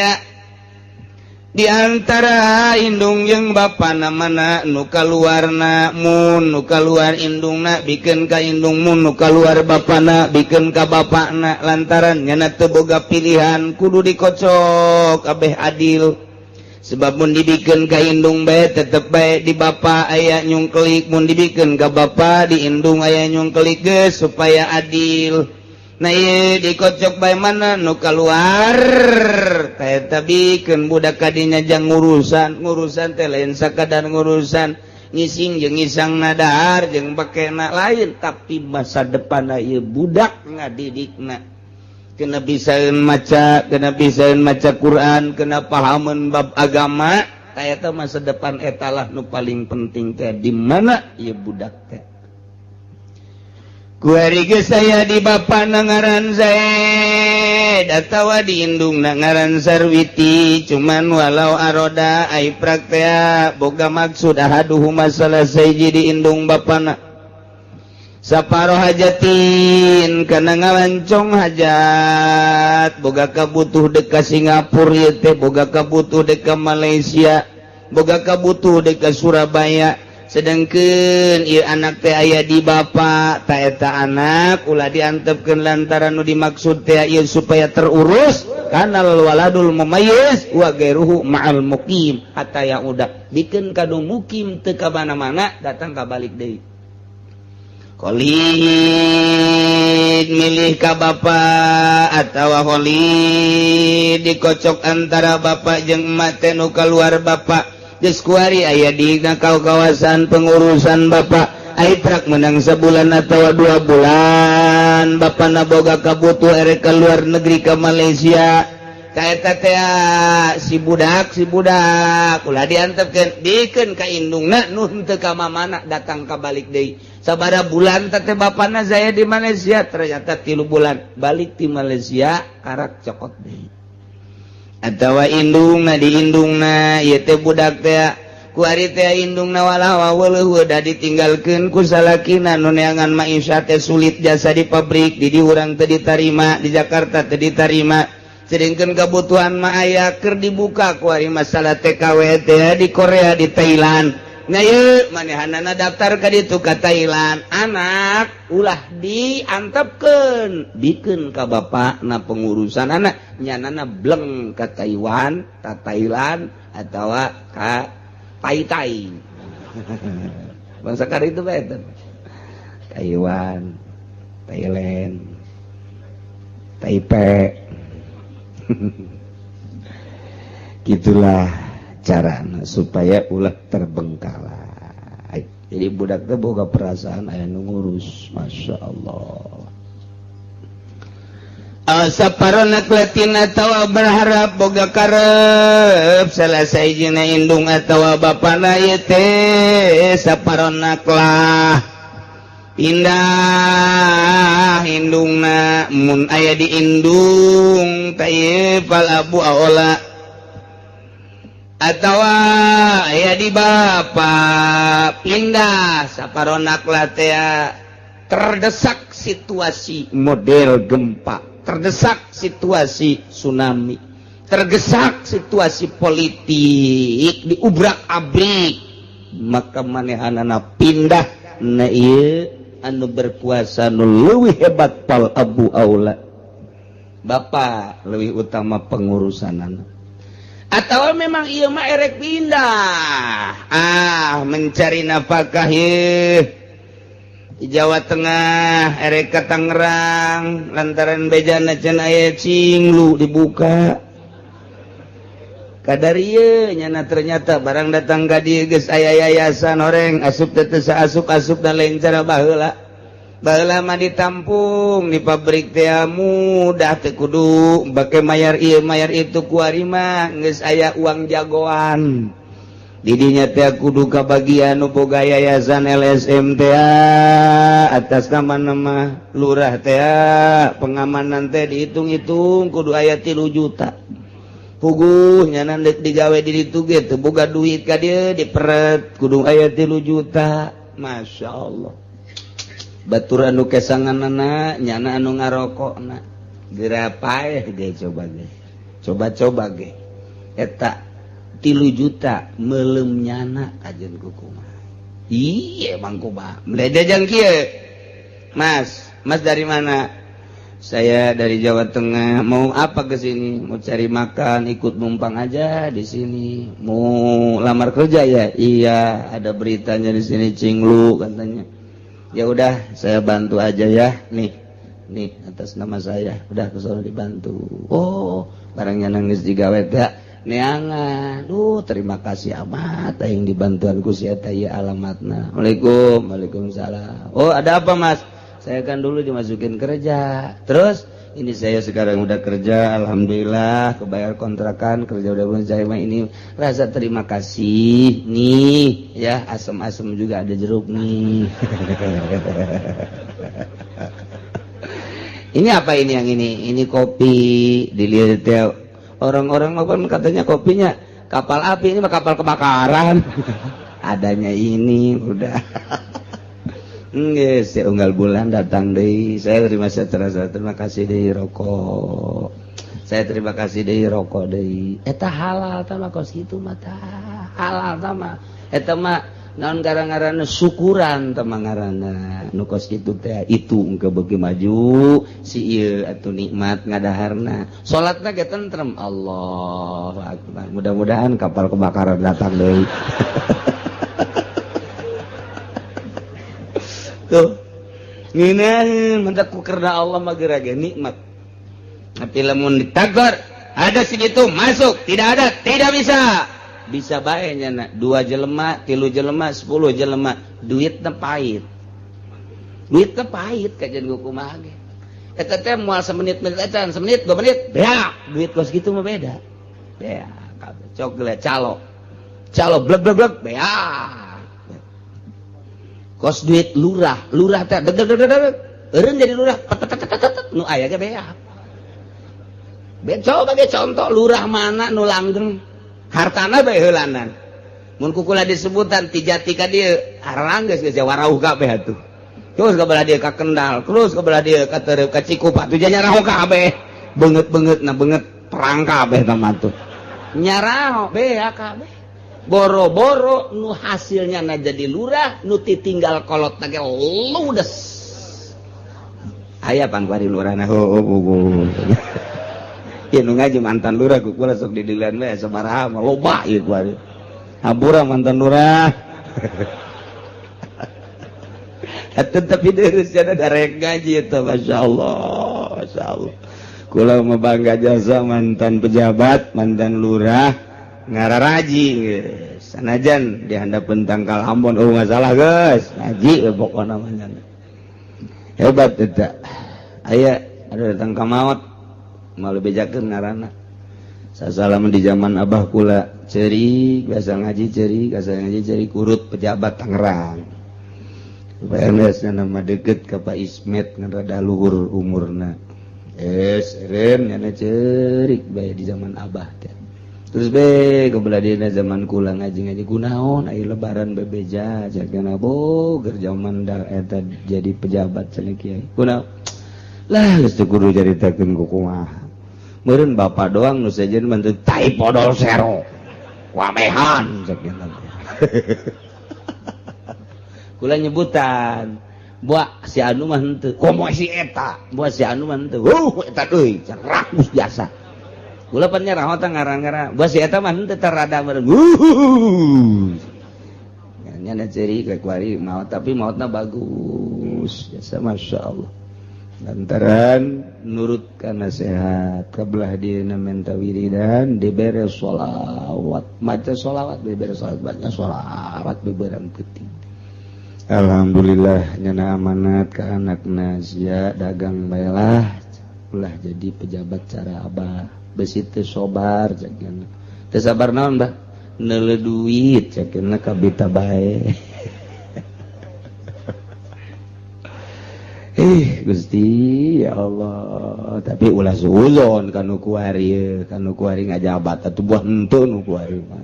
di antara indung jeung bapana mana nu kaluarna mun nu kaluar indungna bikeun ka indung mun nu kaluar bapana bikeun ka bapana lantaran nyana teu boga pilihan kudu dikocok kabeh adil. Sebab mun dibikeun ka indung bae tetep bae di bapa aya nyungkelik, mun dibikeun ka bapa di indung aya nyungkelik geus supaya adil. Nah ieu dikocok bae mana nu kaluar ta eta bikeun budak kadinya jang ngurusan teh lain sakadar ngurusan ngising jeung ngisangna dahar jeung bakena lain, tapi masa depanna ieu budak ngadidikna. Kena bisaeun maca Quran, kena pahameun bab agama, eta masa depan etalah nu paling penting teh di mana ieu budak teh. Kuari geus aya di bapana ngaran Zaid atawa di indungna ngaran Sarwiti, cuman walau aroda ai praktea boga maksud ahaduhuma salah sahiji di indung bapana. Saparo hajatin kana ngalancong hajat boga kabutuh deka Singapura ieu teh boga kabutuh deka Malaysia boga kabutuh deka Surabaya sedengkeun ieu anak teh aya di bapa ta eta anak ulah diantepkeun lantaran nu dimaksud teh ieu supaya terurus kana waladul mumayyiz wa gairuhu ma'al muqim hatta ya udah bikeun kadu mukim teu ka mana-mana datang ka balik deui. Kholid milih ka bapak atawa Kholid dikocok antara bapak jeung emak teh nu kaluar bapak geus kuari aya di kawasan pengurusan bapak aitrak menang sebulan atawa 2 bulan bapana boga kabutuh erek ka luar negeri ka Malaysia ka eta teh si budak ulah diantepkeun dikeun ka indungna nu henteu ka mamana datang ka balik deui. Sabara bulan teh bapana saya di Malaysia ternyata 3 bulan balik di Malaysia karak cokot deui. Atawa indungna di indungna ieu teh budak teh ku ari teh indungna walawa weuleuh da ditinggalkeun ku salakina nu neangan maisha teh sulit jasa di pabrik di urang teh ditarima di Jakarta teh ditarima sedengkeun kebutuhan mah aya keur dibuka ku ari masalah TKW teh di Korea di Thailand. Nah yuk manehanana daftar ka ditu ka Thailand anak ulah diantepkeun bikeun ka bapakna pengurusan anak nyanana bleng ka Taiwan ka Thailand atawa ka Tai bangsa kari itu bae Taiwan Thailand Taipei gitulah carana supaya ulah terbengkalai. Jadi budak teh boga perasaan aya nu ngurus, masya Allah. Saparona kletin atawa berharap boga karep salah sahijina indung atawa bapana ieu teh saparona klah indah indungna mun aya di indung teh ieu fal abu aula atawa aya di bapa pindah saparonak latea terdesak situasi model gempa, terdesak situasi tsunami, terdesak situasi politik diubrak-abrik, maka manehanana pindah na ieu anu berkuasa nu leuwih hebat pal abu aula bapa leuwih utama pengurusanana. Atau memang iya mah erek pindah mencari nafkah di Jawa Tengah erek ke Tangerang lantaran bejana cenah aya cinglu dibuka kadar ieu nyana ternyata barang datang ka dieu geus aya yayasan horeng asup teh teu saasup-asup da lain cara baheula. Baheula mah ditampung di pabrik teh mudah teu kudu bake mayar ieu mayar itu kuari mah geus aya uang jagoan. Di dinya teh kudu kabagian nu boga yayasan LSM teh atas nama lurah teh pengamanan teh dihitung-hitung kudu aya 3 juta. Puguh nyana deuk digawe di ditu ge teu boga duit ka dieu diperet kudu aya 3 juta. Masyaallah. Batur anu kesanganana nyana anu ngarokokna. Geura paeh ge coba ge. Coba-coba ge. Eta 3 juta melem nyana kajen kukumaha. Iya Bang Kumaha. Mledejang kieu. Mas dari mana? Saya dari Jawa Tengah. Mau apa ke sini? Mau cari makan, ikut numpang aja di sini. Mau lamar kerja ya? Iya, ada beritanya di sini Cinglu katanya. Ya udah, saya bantu aja ya. Nih atas nama saya. Udah kesono dibantu. Oh, barangnya nangis digawe teh. Neangan, terima kasih amat yang dibantuan ku sia teh alamatna. Waalaikumsalam. Oh, ada apa Mas? Saya kan dulu dimasukin kerja. Terus ini saya sekarang udah kerja, alhamdulillah kebayar kontrakan, kerja udah bulan saya mah ini rasa terima kasih. Nih, ya asem-asem juga ada jeruk nih. Ini apa ini yang ini? Ini kopi dilihat ya. Orang-orang kan katanya kopinya kapal api, ini mah kapal kebakaran. Adanya ini udah. Geus unggal bulan datang deui. Saya terima kasih deui rokok. Saya terima kasih deui rokok deui. Eta halal tah mah kos kitu mah tah. Halal tah mah. Eta mah naon ngaranna syukuran tah mah ngaranna. Nu kos kitu teh itu engke beuki maju si ieu atuh nikmat ngadaharna. Salatna ge tentrem. Allahu akbar. Mudah-mudahan kapal kebakaran datang deui. Tuh ngeunaheun mentak ku karna Allah mah geura ge nikmat. Tapi lamun ditakdir ada segitu masuk, tidak ada tidak bisa. Bisa bae nyana 2 jelema, 3 jelema, 10 jelema, duitna pahit. Duitna pahit kajen kumaha ge. Eta teh moal semenit-menit acan, semenit 2 menit, bea. Duit kos kitu mah beda. Bea, kabeh cok geula calo. Calo blek bea. Kos duit lurah teh deg eureun jadi lurah nu aya ge bea. Coba ge contoh lurah mana nu langgeng hartana bae heulanan. Mun kukula disebutan ti jati ka dieu harang geus warauh kabeh atuh. Terus ka belah dieu ka Kendal, terus ka belah dieu ka Teureuk ka Cikupa tuh nyaraho kabeh. Beungeut-beungeutna beungeut perang kabeh tah matuh. Nyaraho bea kabeh. Boro-boro nu hasilnya na jadi lurah nu titinggal kolot nage ludes aya pangkuari lurahna ya nu ngaji mantan lurah kukula sok didilan we sabaraha mah loba ieu kuari habura mantan lurah tapi deurus cenah darek ngaji eta masyaallah kula mah bangga jasa mantan pejabat mantan lurah ngararaji sanajan di handapun tangkal Ambon nggak salah guys ngaji pokoknya namanya hebat eta aya ada datang ka maot malu bejakeun ngaranna sasalaman di zaman abah kula ceurik biasa ngaji ceurik urut pejabat Tangerang PNS nama deket ka Pak Ismet ngarada luhur umurna eren nyana ceurik bae di zaman abah teh. Terus be kebelah dina zaman kula ngaji kunaon aya lebaran bebeja jagana boger zaman da eta jadi pejabat cenah kiai. Kunaon? Lah geus teu kudu caritakeun ku kumaha. Meureun bapak doang nu sejen bantu tai podol sero. Wamehan sakena. Kula nyebutan buat si anu mah henteu. Komo si eta, buat si anu mah henteu. Eta deui rakus biasa. Kula pan nyarah teh ngaran-ngaran. Buat si eta mah henteu tarada meureun. Nya na ceri ka kuari maot tapi maotna bagus. Biasa masyaallah. lantaran nurut karena sehat kabelah dina menta wiridan dibere sholawat maca sholawat dibere sholawat baca sholawat beberang penting. Alhamdulillah nyana amanat ke anakna sia dagang baelah ulah jadi pejabat cara abah besi teu sobar cekeuna teu sabar naon Mbah neuleuh duit cekeuna kabita bae. Gusti ya Allah tapi ulah suuzon kanu kuari ngajabat atuh buah henteu nu kuari mah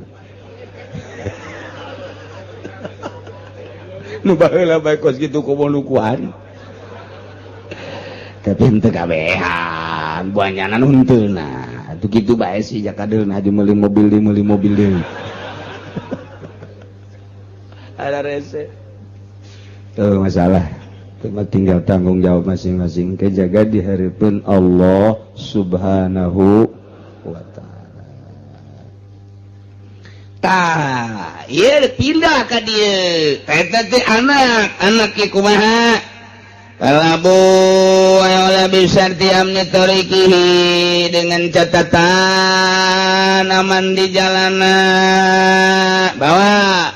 nu baheula bae kos kitu kumaha nu kuari tapi henteu kabehan buahnyana nu henteuna atuh kitu bae sih jakadeulna haju meuli mobil deui ada rese tuh masalah tinggal tanggung jawab masing-masing kejaga di hareupeun Allah Subhanahu wa taala. Tah, ieu pindah ka dieu. Eta teh anak ge kumaha? Kalabu wala bisarti amni tariqihi dengan catatan aman di jalanna. Bawa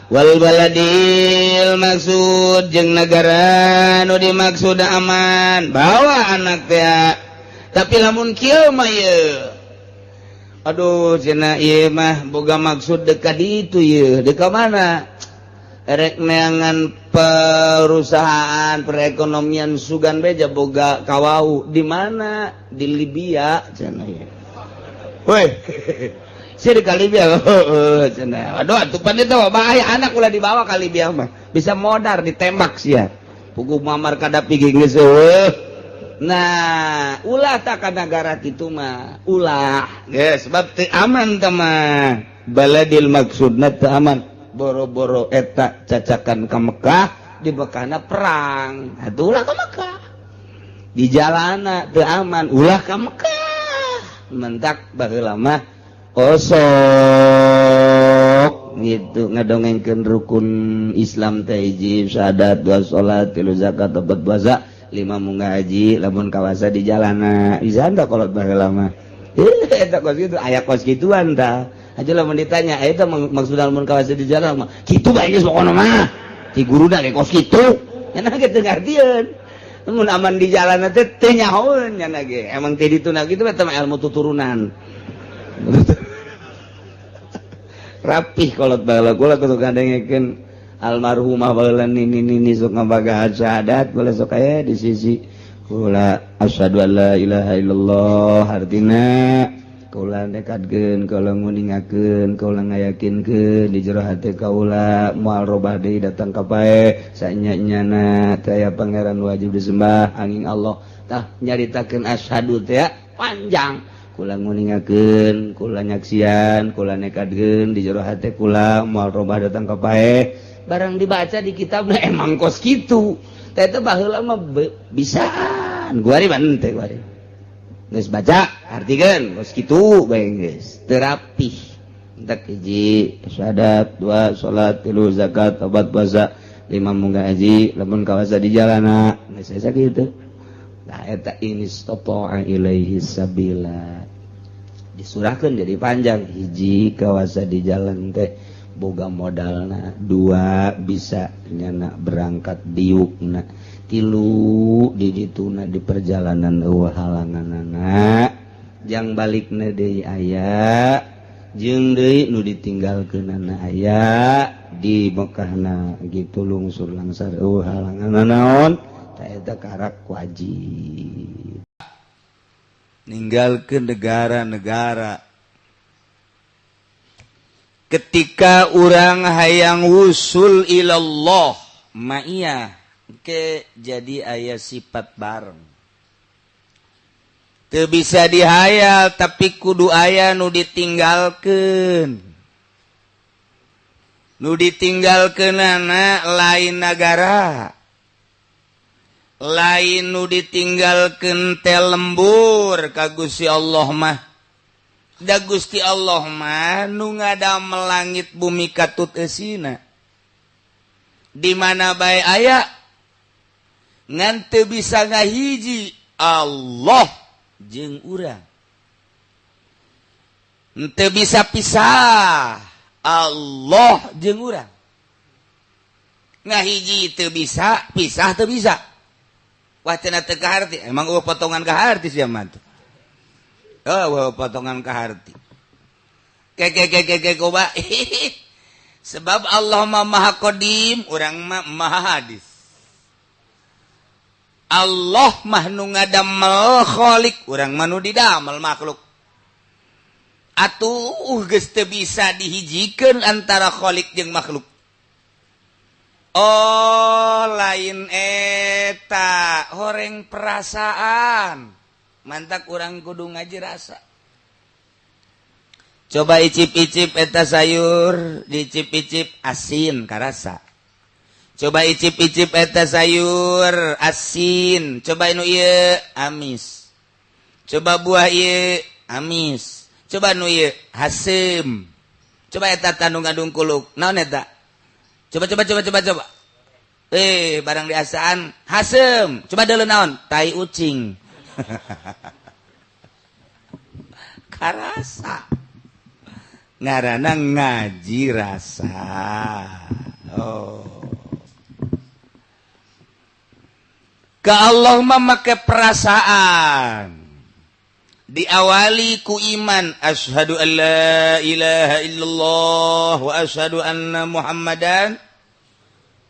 wal baladil maksud jeung negara nu dimaksud aman bawa anak teh tapi lamun kieu mah ieu aduh cenah ieu mah boga maksud dekat ditu ieu dekat mana rek neangan perusahaan perekonomian sugan beja boga kawau di mana di Libya cenah ieu woi si di Kalibia, aduh, atuh pandita bahaya anak ulah dibawa Kalibia mah, bisa modar ditembak sih ya, pugu mamar kadapi geus nah, ulah tak ka negara kitu mah, ulah, geus sebab teu aman teh mah, baladil maksudna teu aman, boro-boro eta cacakan ka Mekah, di bekana perang, atuh ulah ka Mekah, di jalana teu aman, ulah ka Mekah, mentak baheula mah. Kosok gitu ngadongengkeun rukun Islam teh hiji syahadat dua salat tilu zakat opat puasa lima munggah haji lamun kawasa di jalana bisa anda kolot baheula mah eta kos kitu aya kos kituan tah aja lamun ditanya eta maksud lamun kawasa di jalana mah kitu bae geus pokona mah ti guruna ge kos kitu nya ge teu ngartieun mun aman di jalana teh teu nyahoeun nya ge emang teh dituna kitu eta mah ilmu tuturunan rapih kolot baheula kula kudu gandengekeun almarhumah baheula nini sok ngabagahan syahadat kula sok aya di sisi kula asyhadu an la ilaha illallah artina kula nekadkeun kula nguningakeun kula ngayakinkeun di jero hate kaula moal robah deui datang ka pae sanyanyana teh aya pangeran wajib disembah angin Allah tah nyaritakeun asyhadu teh panjang kula nguningakeun kula nyaksian kula nekadkeun di jero hate kula moal robah datang ka pae barang dibaca di kitabna emang kos kitu teh teh baheula mah bisaan guari ban teh guari geus baca artikeun kos kitu bae geus teu rapih entek hiji syahadat dua salat tilu zakat opat puasa lima munggah haji lamun kawasa di jalana geus asa kitu nah eta ini stopoa ilaihi sabila disurahkeun jadi panjang hiji kawasa di jalan teh boga modalna dua bisa nyana berangkat diukna tilu di dituna di perjalanan eueuh halanganana jang balikna deui aya jeung deui nu ditinggalkeunana aya di Mekahna gitu lungsur langsar eueuh halanganana naon eta karak wajib ninggalkeun negara-negara ketika urang hayang wusul ilallah ma'iyah ke jadi aya sifat bareng teu bisa dihayal tapi kudu aya nu ditinggalkeun lain negara lain nu ditinggalkeun teh lembur ka Gusti Allah mah da Gusti Allah mah nu ngadamel langit bumi katut eusina di mana bae aya ngan teu bisa ngahiji Allah jeung urang. Teu bisa pisah Allah jeung urang. Ngahiji teu bisa, pisah teu bisa. Wacana teu kaharti, emang eueuh potongan kaharti sia mah teh. Oh, potongan kaharti. Koba. Sebab Allah mah maha qadim, urang mah maha hadis. Allah mah nu ngadamel khaliq, urang mah nu didamel makhluk. Atuh geus teu bisa dihijikeun antara khaliq jeung makhluk. Oh, lain eta horeng perasaan. Mantak urang kudu ngaji rasa. Coba icip-icip eta sayur, dicip-icip asin karasa. Coba icip-icip eta sayur asin, coba nu ieu amis. Coba buah ieu amis. Coba nu ieu hasem. Coba eta tanu ngandung kuluk. Naon eta? Coba. Barang diasaan hasem. Coba deuleu naon? Tai ucing. Karasa. Ngaranna ngaji rasa. Oh. Ka Allah mah make perasaan. Diawali ku iman, asyhadu an la ilaha illallah wa asyhadu anna Muhammadan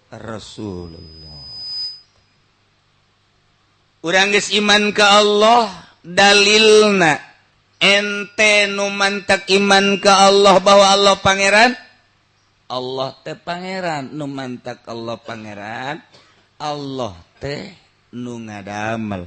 Rasulullah. Urang geus iman ka Allah, dalilna ente nu mantak iman ka Allah bahwa Allah pangeran. Allah teh pangeran, nu mantak Allah pangeran. Allah teh nu ngadamel.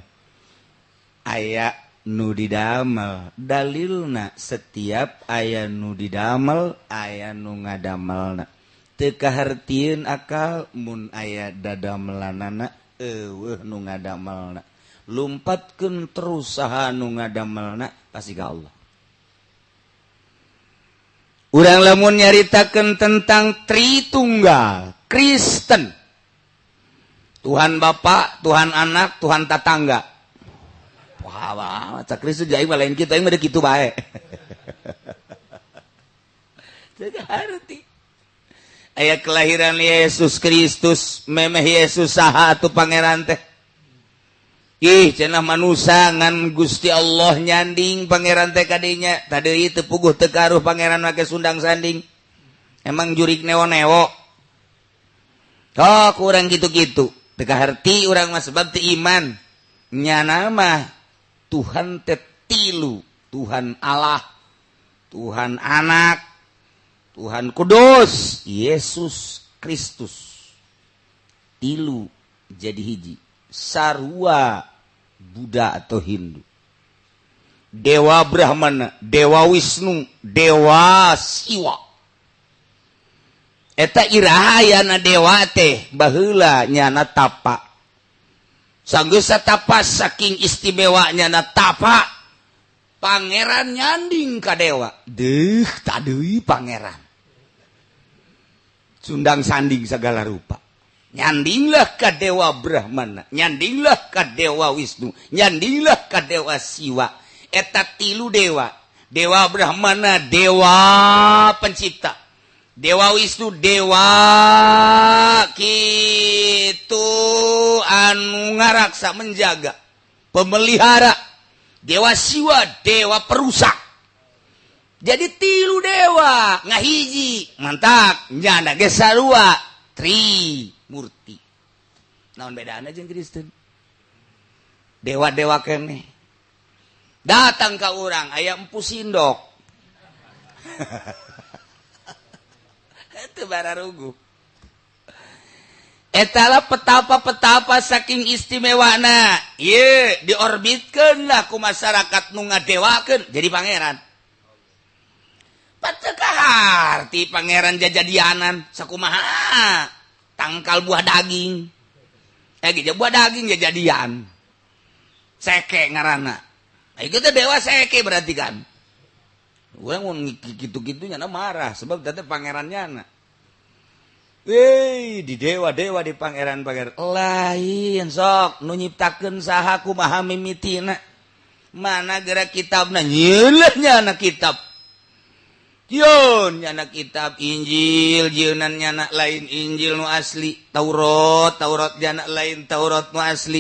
Aya nu didamel, dalilna setiap aya nu didamel, aya nu ngadamelna. Teu kahartieun akal mun aya dadamelanana eueuh nu ngadamelna. Lumpatkeun terus saha nu ngadamelna pasti ka Allah. Urang lamun nyaritakeun tentang Tritunggal, Kristen. Tuhan Bapa, Tuhan Anak, Tuhan Tatangga. Wah, cak Kristus jadi lain kita yang ada gitu bae. Jadi arti. Aya kelahiran Yesus Kristus, memeh Yesus saha atuh pangeran teh. Ih, cenah manusia ngan Gusti Allah nyanding pangeran teh kadinya. Tadi teu puguh teu karuh pangeran make sundang sanding. Emang jurig newo-newo. Oh, kurang gitu-gitu. Teu kaharti urang mah sebab teu iman. Nyana mah Tuhan tilu, Tuhan Allah, Tuhan Anak, Tuhan Kudus, Yesus Kristus. Tilu jadi hiji. Sarua Buddha atau Hindu. Dewa Brahmana, Dewa Wisnu, Dewa Siwa. Eta irahayana dewa teh baheula nyana tapa. Sanggeus satapa saking istimewanya na tapa pangeran nyanding ka dewa. Deuh tadeui pangeran. Sundang sanding segala rupa. Nyandinglah ka dewa Brahmana, nyandinglah ka dewa Wisnu, nyandinglah ka dewa Siwa. Eta tilu dewa. Dewa Brahmana dewa pencipta. Dewa Wisnu dewa kitu anu ngaraksa menjaga pemelihara. Dewa Siwa dewa perusak. Jadi tilu dewa ngahiji mantap nyana ge sarua tri murti. Naon bedana jeung Kristen? Dewa-dewa keneh datang ka urang aya empu sindok. Itu bararugu. Etala petapa-petapa saking istimewana. Ieu diorbitkeun lah ku masyarakat nu ngadewakeun jadi pangeran. Pateuh arti pangeran jajadianan sakumaha? Tangkal buah daging. Gitu buah daging jajadian. Seke ngaranna. Ieu teh dewa seke berarti kan. Urang mun gitu-gitunya marah sebab teh pangerannya na. di dewa-dewa di pangeran-pangeran lain sok nu nyiptakeun saha kumaha mimitina mana gerak kitabna nyeuleunnya anak kitab Yon nyana kitab Injil jeunan nyana lain Injil nu asli Taurat nyana lain Taurat nu asli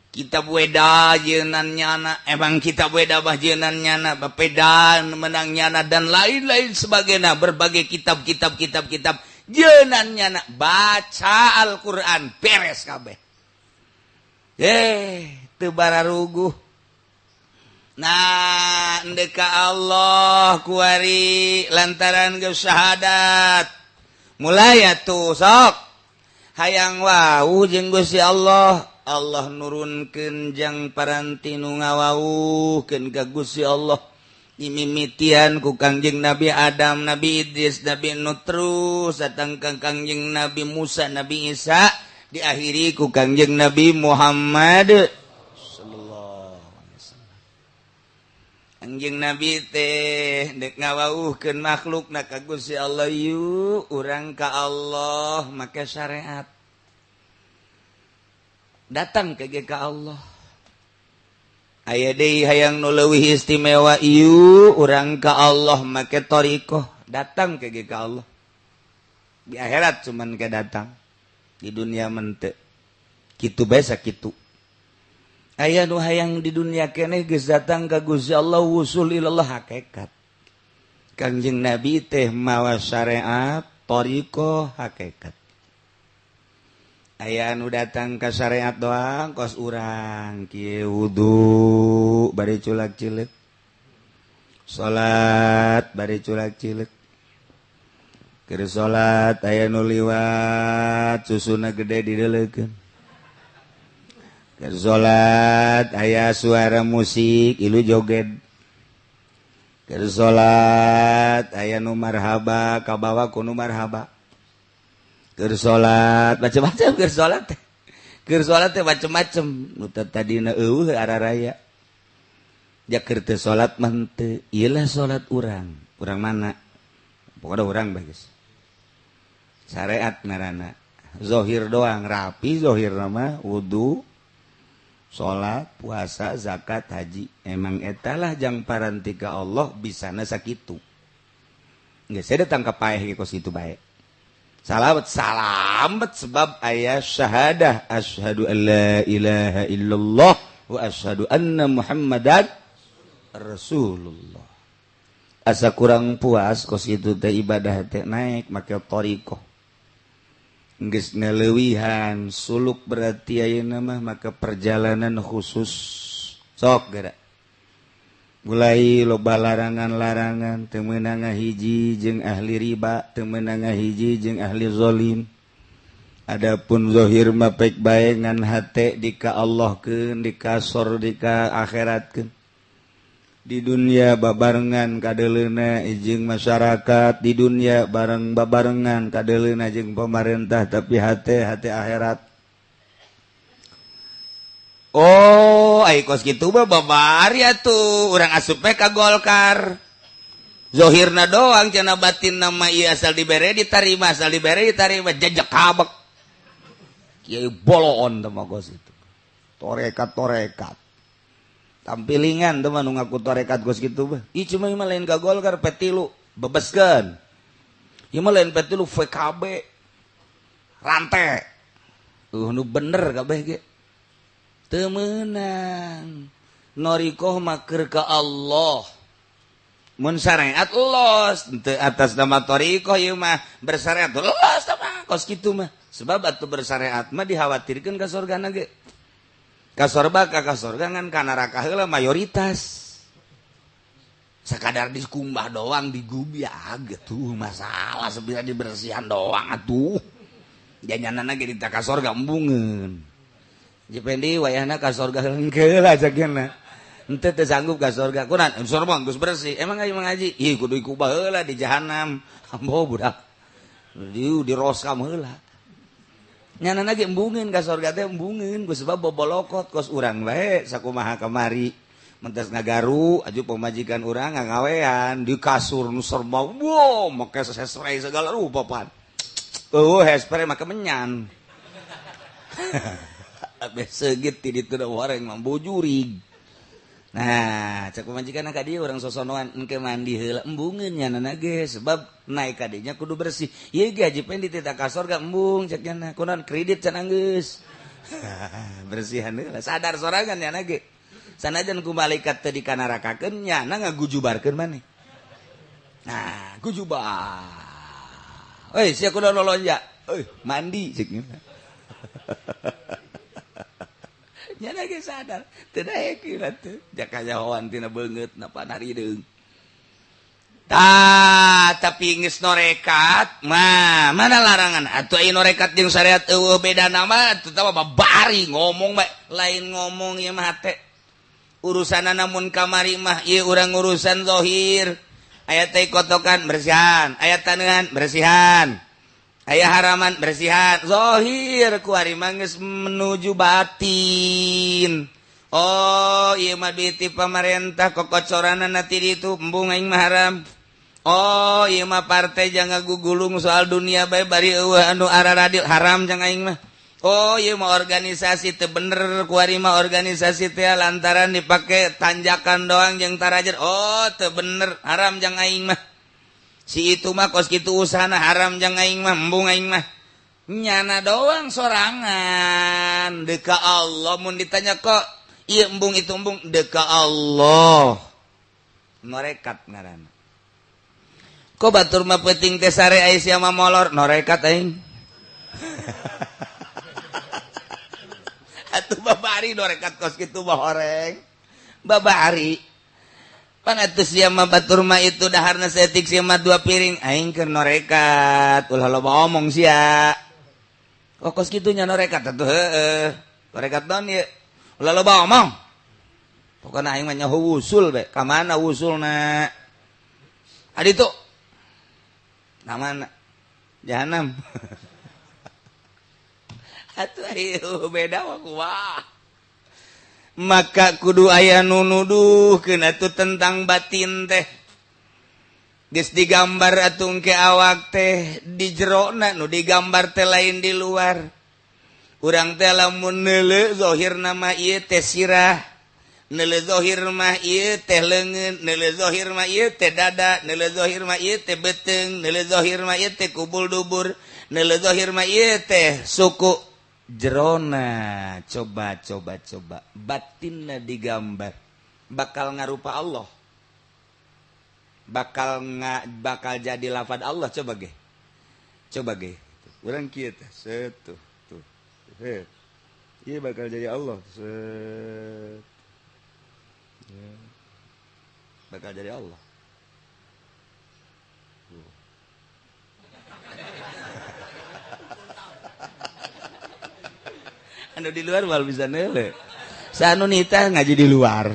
kitab Weda jeunan nyana emang kitab Weda bah jeunan nyana bapeda menang nyana dan lain-lain sebagainya berbagai kitab jeunan nyana baca Al-Qur'an beres kabeh teu bararuguh. Nah ndeka Allah kuari lantaran geus syahadat mulai atuh sok hayang wau jeung Gusti Allah nurunkeun jang paranti nu ngawauhkeun ka Gusti Allah dimimitian ku Kangjeng Nabi Adam Nabi Idris Nabi Nuh terus datang ka Kangjeng Nabi Musa Nabi Isa diakhiri ku Kangjeng Nabi Muhammad Anjing Nabi teh dek ngawauhkeun makhlukna ka Gusti Allah yuk urang ka Allah make syariat datang ke ka Allah aya deui hayang nu leuwih istimewa yuk urang ka Allah make thariqah datang ke ka Allah di akhirat cuman ke datang di dunia mente kitu bae sakitu aya nu hayang di dunia keneh geus datang ka Gusti Allah wusul ilallah hakikat Kangjeng Nabi teh mawa syariat thariqah hakikat aya nu datang ka syariat doang kos urang kieu wudu bari culak cileuk salat bari culak cileuk keur salat aya nu liwat susuna gede dideuleukeun Kersolat aya suara musik ilu joget Kersolat aya nu marhaba kabawa ku nu marhaba Kersolat macam-macam Kersolat teh macam-macam nu tadina eueuh araraya jak keur teu salat mah teu ieu lah salat urang mana pokoknya urang bagus syariat ngaranna zahir doang rapi zahir nama wudu salat, puasa, zakat, haji. Emang etalah jang paranti ka Allah bisana sakitu. Geus saya datang ka paeh kos kitu bae. Salamet sebab aya syahadah asyhadu an la ilaha illallah wa asyhadu anna Muhammadan Rasulullah. Asa kurang puas kos kitu teh ibadah teh naik make thariqah. Geus neleuwihan suluk berarti ayeuna mah maka perjalanan khusus sok geura mulai loba larangan-larangan teu meunang ngahiji jeung ahli riba teu meunang ngahiji jeung ahli zalim adapun zahir mah pek bae ngan hate dika Allahkeun dikasor dika akhiratkeun di dunia babarengan kadeleuna jeung masyarakat di dunia bareng babarengan kadeleuna jeung pemerintah tapi hate akhirat ai kos kitu mah babari atuh urang asup ka Golkar zahirna doang cenah batin nama ieu asal dibere ditarima jajak kabek kieu boloon teh mah kos itu torekat tampilingan teman nu ngaku tarekat gos kitu bah ieu cuma ieu lain ka Golkar petilu bebeskeun ieu mah lain petilu VKB rante nu bener kabeh ge teu meunang norikoh mah keur ka Allah mun syariat los teu atas nama tarikoh ieu mah bersyariat los mah kos kitu mah sebab atuh bersyariat mah dikhawatirkeun ka surgana ge ka sorga ngan ka neraka heula mayoritas sakadar dikumbah doang digubiag gitu masalah sebisa dibersihan doang atuh janyanana ge ditaka sorga embungeun jipendi wayahna ka sorga heungkeul aja geuna henteu teu sanggup ka sorga kunaon sorga geus bersih emang aing ngaji ih kudu ikubah heula di jahanam ambo budak di roskam heula nyanana ge embungeun ka sorga teh embungeun ku sebab bobolokot kos urang bae sakumaha kamari mentas ngagaru aju pemajikan urang ngagawean di kasur nu serba wow make sesrei segala rupa pan hespere maka menyan. Abis segit di ditu da wareng mambujurig. Nah, cak majikan ka dieu urang sosonoan engke mandi heula embungeun nyanana ge sebab naik ka dinya kudu bersih. Ieu ge ajipen di tita kasor ga embung cak nya kunaon kredit can anggeus. Bersihan heula sadar sorangan nyana ge. Sanajan ku malaikat teu dikanarakakeun nyana ngagujubarkeun maneh. Nah, gujubar. Euy, sia kudu lolonja. Euy, mandi cik nya. Nyana ge sadar, teu daek ieu teh. Jakaya hoan tina beungeut na panarideung. Tapi geus norekat, mah mana larangan? Atuh aya norekat jeung syariat eueuh beda nama, atuh tah babari ngomong bae, lain ngomong ieu mah teh. Urusanna namun kamari mah ieu urang urusan zahir. Aya teh kotokan bersihan, aya taneuhan bersihan. Aya haraman bersihan, zahir ku ari mah geus menuju batin. Oh, ieu mah duit ti pamarentah kokocoranna ti ditu embung aing mah haram. Oh, ieu mah partai jangan gugulung soal dunia bae bari eueuh anu araradil haram jang aing mah. Oh, ieu mah organisasi teu bener ku ari mah organisasi teh lantaran dipake tanjakan doang jeung tarajer. Oh, teu bener haram jang aing mah. Si itu mah kos kitu usahana haram jang aing mah embung aing mah. Nyana doang sorangan deuk ka Allah mun ditanya kok ieu embung itu embung deuk ka Allah. Norekat ngaranna. Kok batur mah peuting teh sare aya sia mah molor norekat aing. Atuh babari norekat kos kitu mah horeng. Babari. Pangatus sia mah batur mah itu daharna setik sia mah 2 piring aing keur norekat. Ulah loba omong sia. Oh kos kitu nya norekat atuh heueuh. Norekat naon ieu? Ulah loba omong. Pokona aing mah nyaho wusul be. Ka mana wusulna? Adi tu. Na mana? Jahanam. Atuh ieu beda mah kumaha. Maka kudu aya nu nuduhkeun atuh tentang batin teh. Geus digambar atuh engke awak teh di jerona nu digambar teh lain di luar. Urang teh lamun neuleuh zahirna mah ieu teh sirah. Neuleuh zahir mah ieu teh leungeun, neuleuh zahir mah ieu teh dada, neuleuh zahir mah ieu teh beuteung, neuleuh zahir mah ieu teh kubul dubur, neuleuh zahir mah ieu teh suku. Jerona coba batinna digambar bakal ngarupa Allah, bakal jadi lafad Allah. Coba ge urang kieu teh setuh tuh ieu bakal jadi Allah bakal jadi Allah. Anu di luar wal bisa neule. Sanu nita ngaji di luar.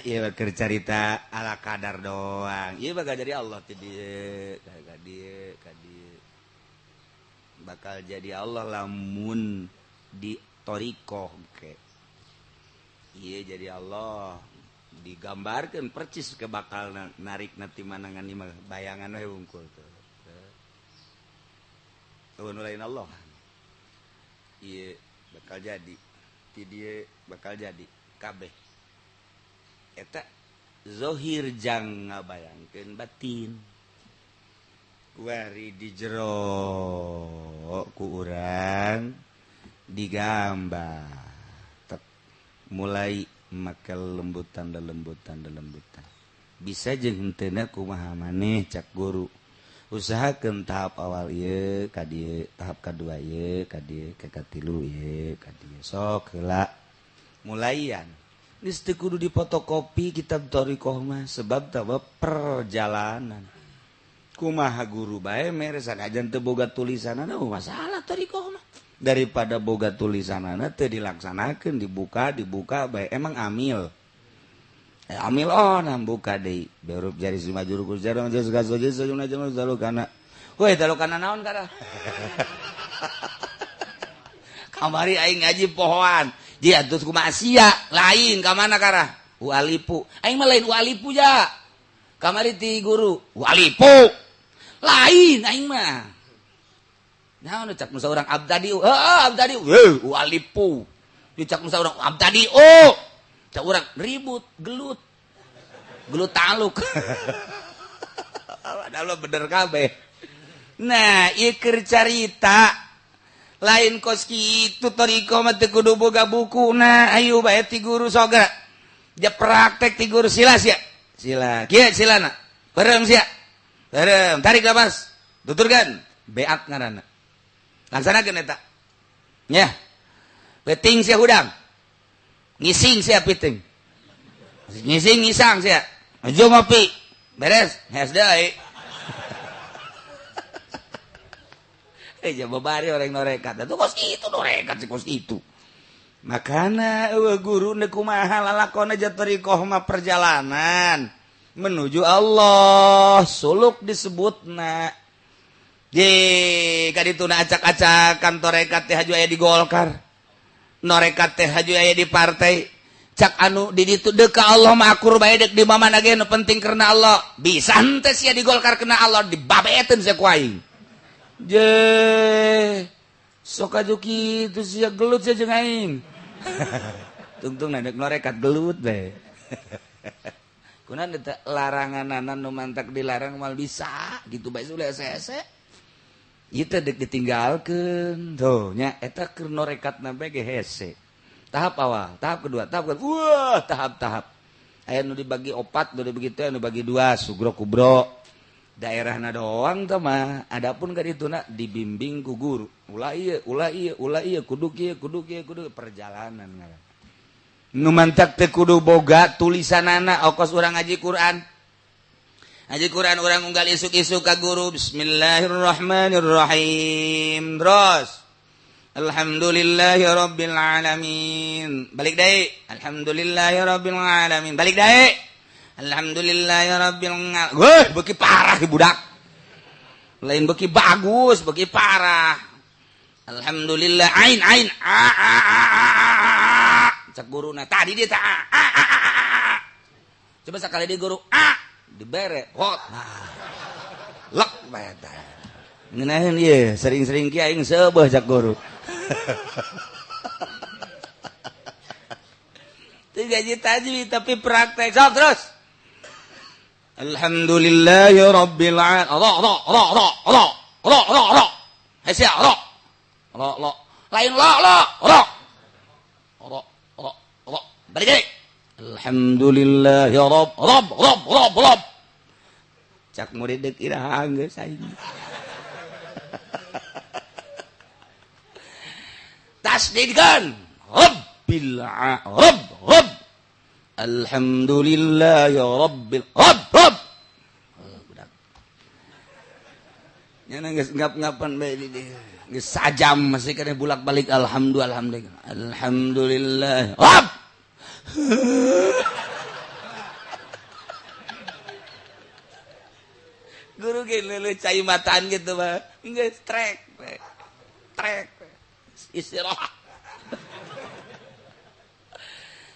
Iya bakal cerita ala kadar doang. Iya bakal jadi Allah ti dieu, ka dieu. Bakal jadi Allah lamun di torikoh ke. Iya jadi Allah digambarkeun percis ke bakal narik nanti manangan imah bayangan we wungkul tuh. Lain Allah. Iya bakal jadi. Ti dieu bakal jadi kabeh. Eta zahir jang ngabayangkeun batin. Wari di jero ku urang digambar. Mulai make lembutan. Bisa jeung henteu kumaha maneh cak guru. Usahakeun tahap awal ieu ka dieu, tahap kadua ieu ka dieu, ka katilu ieu ka dieu. Sok heula mulaian. Geus teu kudu dipotokopi kitab thariqah mah sebab teh perjalanan. Kumaha guru bae mere sanajan teu boga tulisanana masalah thariqah mah. Daripada boga tulisanana teu dilaksanakeun dibuka bae emang amil. Amil buka deui berup jari simajuru kujarang jeung gasoje sajuna jeung zalu kana. Woi dalu kana naon kara? Kamari aing ngaji pohoan. Ji atuh kumaha sia lain ka mana kara? Ualipu. Aing mah lain ualipu ja. kamari ti guru walipo lain aing mah naon cak nu saurang abdadi abdadi walipo dicak nu saurang abdadi cak urang ribut gelut taluk padahal bener kabeh. Nah ieu keur carita lain kos kitu toriko mah teu kudu boga bukuna ayo bae ti guru soga dia praktek ti guru sila sia sila kieu silana beureum sia beureum tarik nafas tuturkan beat ngaranna laksanakeun eta nya peuting sia hudang ngising sia piting ngising ngisang sia ajo ngopi beres hes deui babari orang norekat itu kos itu norekat si kos itu makana guru ne kumaha lalakona jatorikoh mah perjalanan menuju Allah suluk disebutna je kadituna acak-acakan torekat teh haju aya di Golkar norekat teh haju aya di partai cak anu di ditu deuk ka Allah mah akur bae deuk di mamana ge nu penting karena Allah bisa henteu sia di Golkar kena Allah dibabeeteun sia ku aing je sok aju kitu sia gelut sia jeung aing tungtung nadek norekat gelut bae kunaon eta laranganana nu mantak dilarang mal bisa gitu bae sudah hese ieu teh deuk ditinggalkeun tuh nya eta keur norekatna bae ge hese tahap awal tahap kedua wah tahap aya nu dibagi 4 nu dibagi teh nu dibagi 2 sugro kubro daerahna doang teh mah adapun ka dituna dibimbing ku guru ulah ieu kudu kieu perjalanan ngaran nu mantak teh kudu boga tulisanana ongkos urang ngaji Quran urang unggal isuk-isuk ka guru bismillahirrahmanirrahim terus alhamdulillahirabbil alamin balik deui alhamdulillahirabbil alamin balik deui alhamdulillahirabbil alamin beuki parah di budak lain beuki bagus beuki parah alhamdulillah ain cak guruna tadi dia ta coba sakali di guru dibere hot lek bae tah ngeunaheun ieu sering-sering ki aing seubeuh cak guru teu gaji tajwid tapi praktek sok terus alhamdulillahirabbil alamin hese lain balik deui alhamdulillahirabbil cak murid deuk iraha geus aing tasdidkan rabbil rabb alhamdulillahi rabbil rabb budak nya geus ngap-ngapan bae di geus sajam masih kana bulak-balik alhamdulillah rabb guru ge leuleut cai mataan gitu mah geus trek istirahat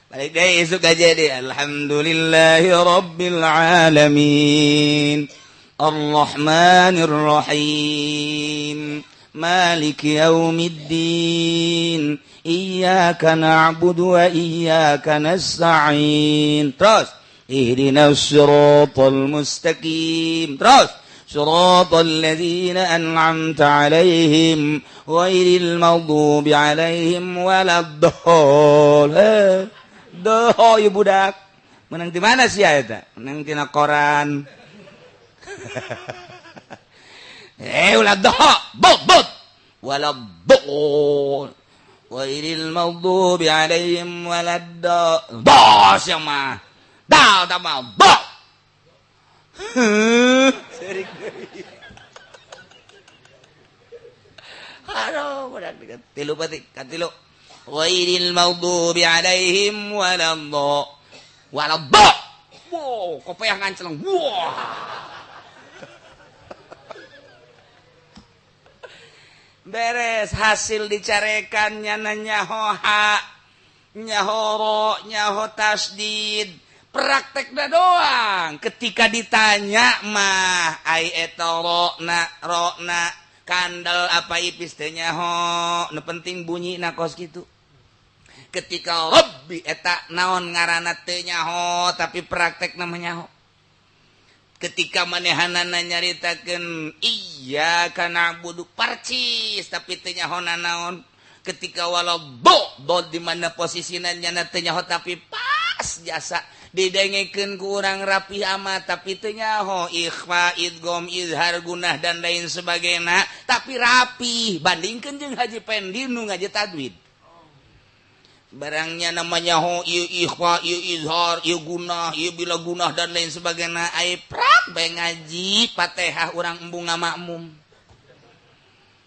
balik deh esuk aja deh alhamdulillahi rabbil alamin arrahmanir rahim maliki yaumiddin iyyaka na'budu wa iyyaka nasta'in terus ihdinas siratal mustaqim terus siratal ladzina an'amta 'alaihim ghairil maghdubi 'alaihim waladdallin doh ieu budak menang di mana sih eta menang tina koran ulah doh bot waladdallin ghairil maghdubi 'alaihim waladdallin bos yang mah dal tambah bot serik aduh budak tilu batik katilu ghairil maghdubi 'alaihim waladdallin wow kopiah nganceleng wah beres hasil dicarekan nyana nyaho ha nyaho ro nyaho tasdid praktekna doang ketika ditanya mah ai eta rokna kandel apa ipis teh nyaho nu penting bunyi na kos kitu ketika rabbi eta naon ngaranna teu nyaho tapi praktek namanya nyaho ketika manehanana nyaritakeun iya kana budu parcis tapi teu nyaho naon ketika walau do di mana posisina nya teu nyaho tapi pas jasa didengekeun ku urang rapi amat tapi teu nyaho ikhfa idgham izhar gunah dan lain sebagainya tapi rapi bandingkeun jeung Haji Pendi nu ngaji tajwid barangnya namanya ho ieu ikhfa ieu izhar ieu gunah ieu bila gunah dan lain sebagainya ai prak bae ngaji Fatihah urang embung ngamakmum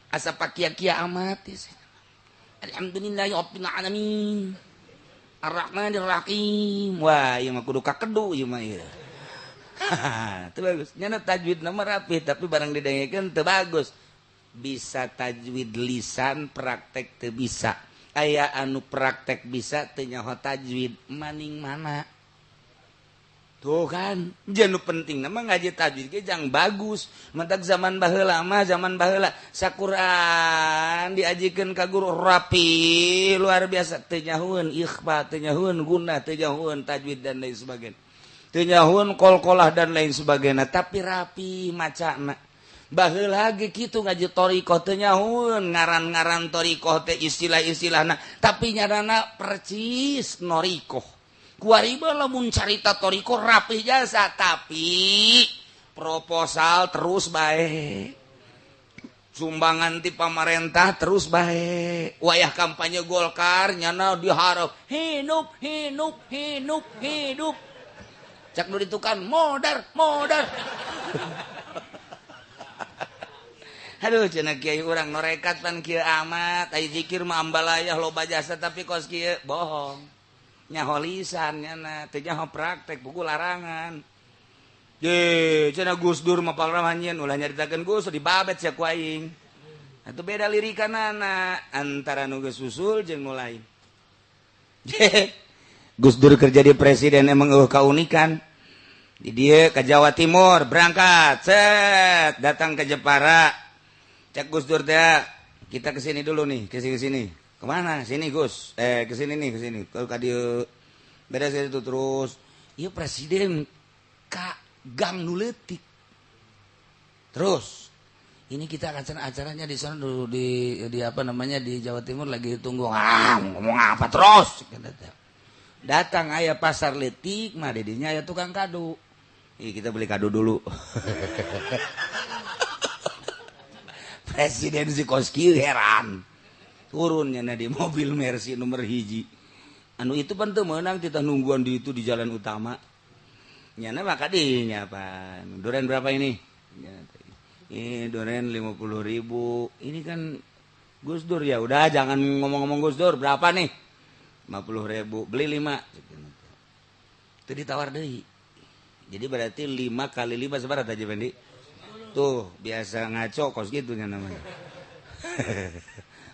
asa pakia-kia amat alhamdulillahi rabbil alamin arrahmanir rahim wah ieu mah kudu kakedu ieu mah ieu teu bagus nya tajwid nama rapi tapi barang didengekeun teu bagus bisa tajwid lisan praktek teu bisa aya anu praktek bisa teu nyaho tajwid maning mana tuh kan janu penting nama ngaji tajwid ge jang bagus mentak zaman baheula mah zaman baheula saquran diajikeun ka guru rapi luar biasa teu nyahoeun ikhfa teu nyahoeun gunah teu nyahoeun tajwid dan lain sebagainya teu nyahoeun qalqalah dan lain sebagainya tapi rapi macana baheula ge kitu ngaji thariqah teu nyahoeun ngaran-ngaran thariqah teh istilah-istilahna tapi nyarana percis noriqah kuari mah lamun carita thariqah rapih jasa tapi proposal terus bae sumbangan ti pamarentah terus bae wayah kampanye Golkar nyana diharap hidup cak nu ditukan modar aduh cenah kiai urang norekat pan kieu amat ai zikir mah ambalayah loba jasa tapi kos kieu bohong nyaho lisan nyana teu nyaho praktek buku larangan ye cenah Gus Dur mah pangramanya ulah nyaritakeun Gus dibabet sia ku aing atuh beda lirikanana antara nu geus usul jeung nu lain Gus Dur kerja di presiden emang kaunikan di dieu ka Jawa Timur berangkat set datang ke Jepara cek Gus Dur teh kita kesini dulu nih kesini kemana sini Gus kesini nih kesini kalau ka dieu beres itu terus ieu presiden ka gang nu leutik terus ini kita acaranya di sana dulu di apa namanya di Jawa Timur lagi tunggu ngomong apa terus datang aya pasar leutik mah dedinya aya tukang kado kita beli kado dulu presiden si Koski heran turunnya di mobil Mercy nomor hiji anu itu pan teu meunang kita nungguan di itu di jalan utama nyana maka dinya apa duren berapa ini ini duren 50.000 ini kan Gus Dur ya udah jangan ngomong-ngomong Gus Dur berapa nih 50.000 beli 5 itu ditawar deui jadi berarti 5 kali 5 seberapa aja Bendi tuh biasa ngaco kos gitu namanya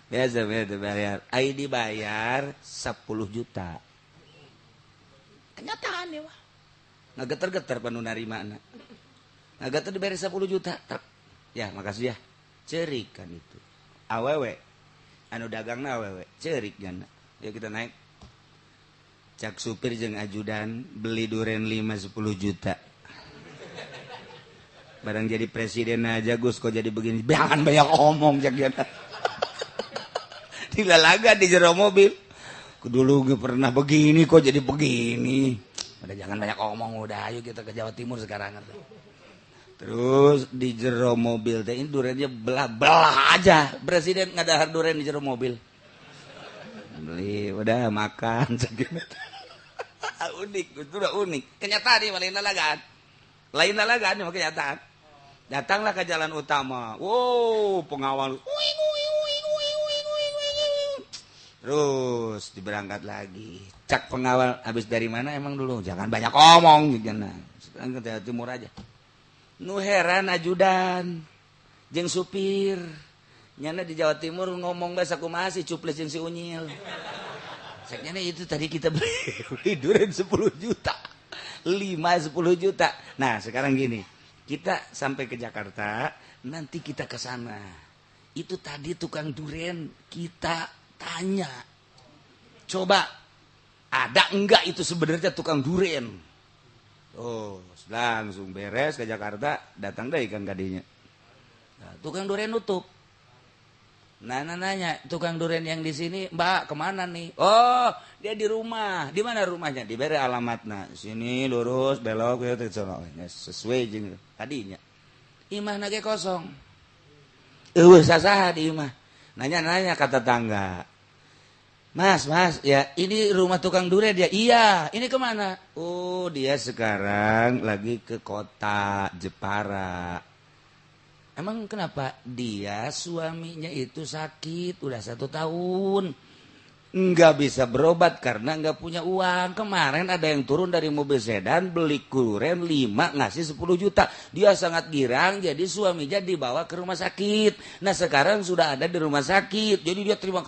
biasa bayar ID bayar 10 juta kenyataan ya wah ngageter-geter panu narimana ngageter dibayar 10 juta ya makasih ya cerik kan itu awewe anu dagangna awewe cerik jana yuk kita naik cak supir jeung ajudan beli duren 5 10 juta barang jadi presiden aja Gus kok jadi begini jangan banyak omong cak jana dilalaga di jero mobil dulu gak pernah begini kok jadi begini udah jangan banyak omong udah ayo kita ke Jawa Timur sekarang terus di jero mobil teh ini durennya belah aja presiden ngadahar duren di jero mobil beli udah makan unik itu udah unik kenyataan nih lain lalagaan cuma kenyataan datanglah ke jalan utama wow pengawal terus diberangkat lagi cak pengawal habis dari mana emang dulu jangan banyak omong jangan sekarang ke Jawa Timur aja nu heran ajudan jeung supir nyana di Jawa Timur ngomong bahasa kumaha si cuples jeung si unyil saknyana itu tadi kita beli duren 10 juta 5-10 juta. Nah sekarang gini, kita sampai ke Jakarta, nanti kita ke sana. Itu tadi tukang duren kita tanya, coba ada enggak itu sebenarnya tukang duren? Oh, langsung beres ke Jakarta, datang deh ikan kadinya. Nah, tukang duren nutup. Nah, nanya, tukang duren yang di sini, Mbak, kemana nih? Oh, dia di rumah. Di mana rumahnya? Diberi alamatnya. Sini lurus, belok, sesuai jeung tadinya. Imah nage kosong. Sasah di imah. Nanya kata tangga. Mas, ya ini rumah tukang duren dia. Iya, ini kemana? Oh, dia sekarang lagi ke kota Jepara. Emang kenapa? Dia suaminya itu sakit, udah 1 tahun. Nggak bisa berobat karena nggak punya uang. Kemarin ada yang turun dari mobil sedan, beli duren 5, ngasih 10 juta. Dia sangat girang, jadi suaminya dibawa ke rumah sakit. Nah sekarang sudah ada di rumah sakit. Jadi dia terima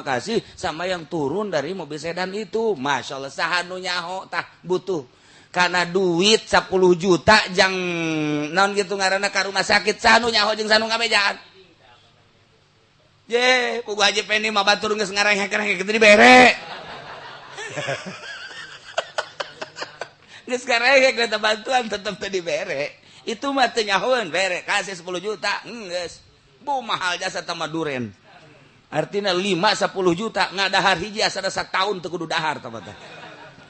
kasih sama yang turun dari mobil sedan itu. Masya Allah, sahanu nyaho tah butuh. Karena duit 10 juta jang naon gitu ngaranna ka rumah sakit, sahanu nyaho jeung sahanu ngabejaan. Ye, pugu Haji Pendi mah batur geus ngareng-ngareng kitu dibere. Geus ngareng kita bantuan tetep teu dibere. Itu mah teu nyahoeun bere, kasih 10 juta, geus. Bu mahal jasa tama duren. Artina 5-10 juta ngadahar hiji asana sataun teu kudu dahar tah teh.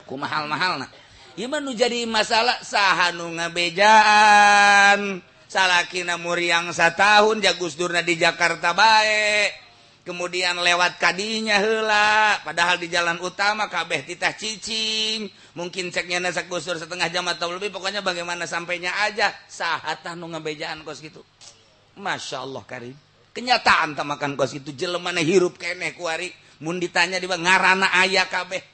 Ku mahal-mahalna. Ieu mah nu jadi masalah saha nu ngabejaan. Salakina muriang 1 tahun jagus durna di Jakarta bae. Kemudian lewat kadinya heula, padahal di jalan utama kabeh titah cicing. Mungkin ceknya sak Gusdur setengah jam atau lebih, pokoknya bagaimana sampainya aja. Saha tah nu ngabejaan kos kitu. Masya Allah karim. Kenyataan tah makan kos kitu jelema hirup keneh kuari. Mun ditanya di ngaranna aya kabeh.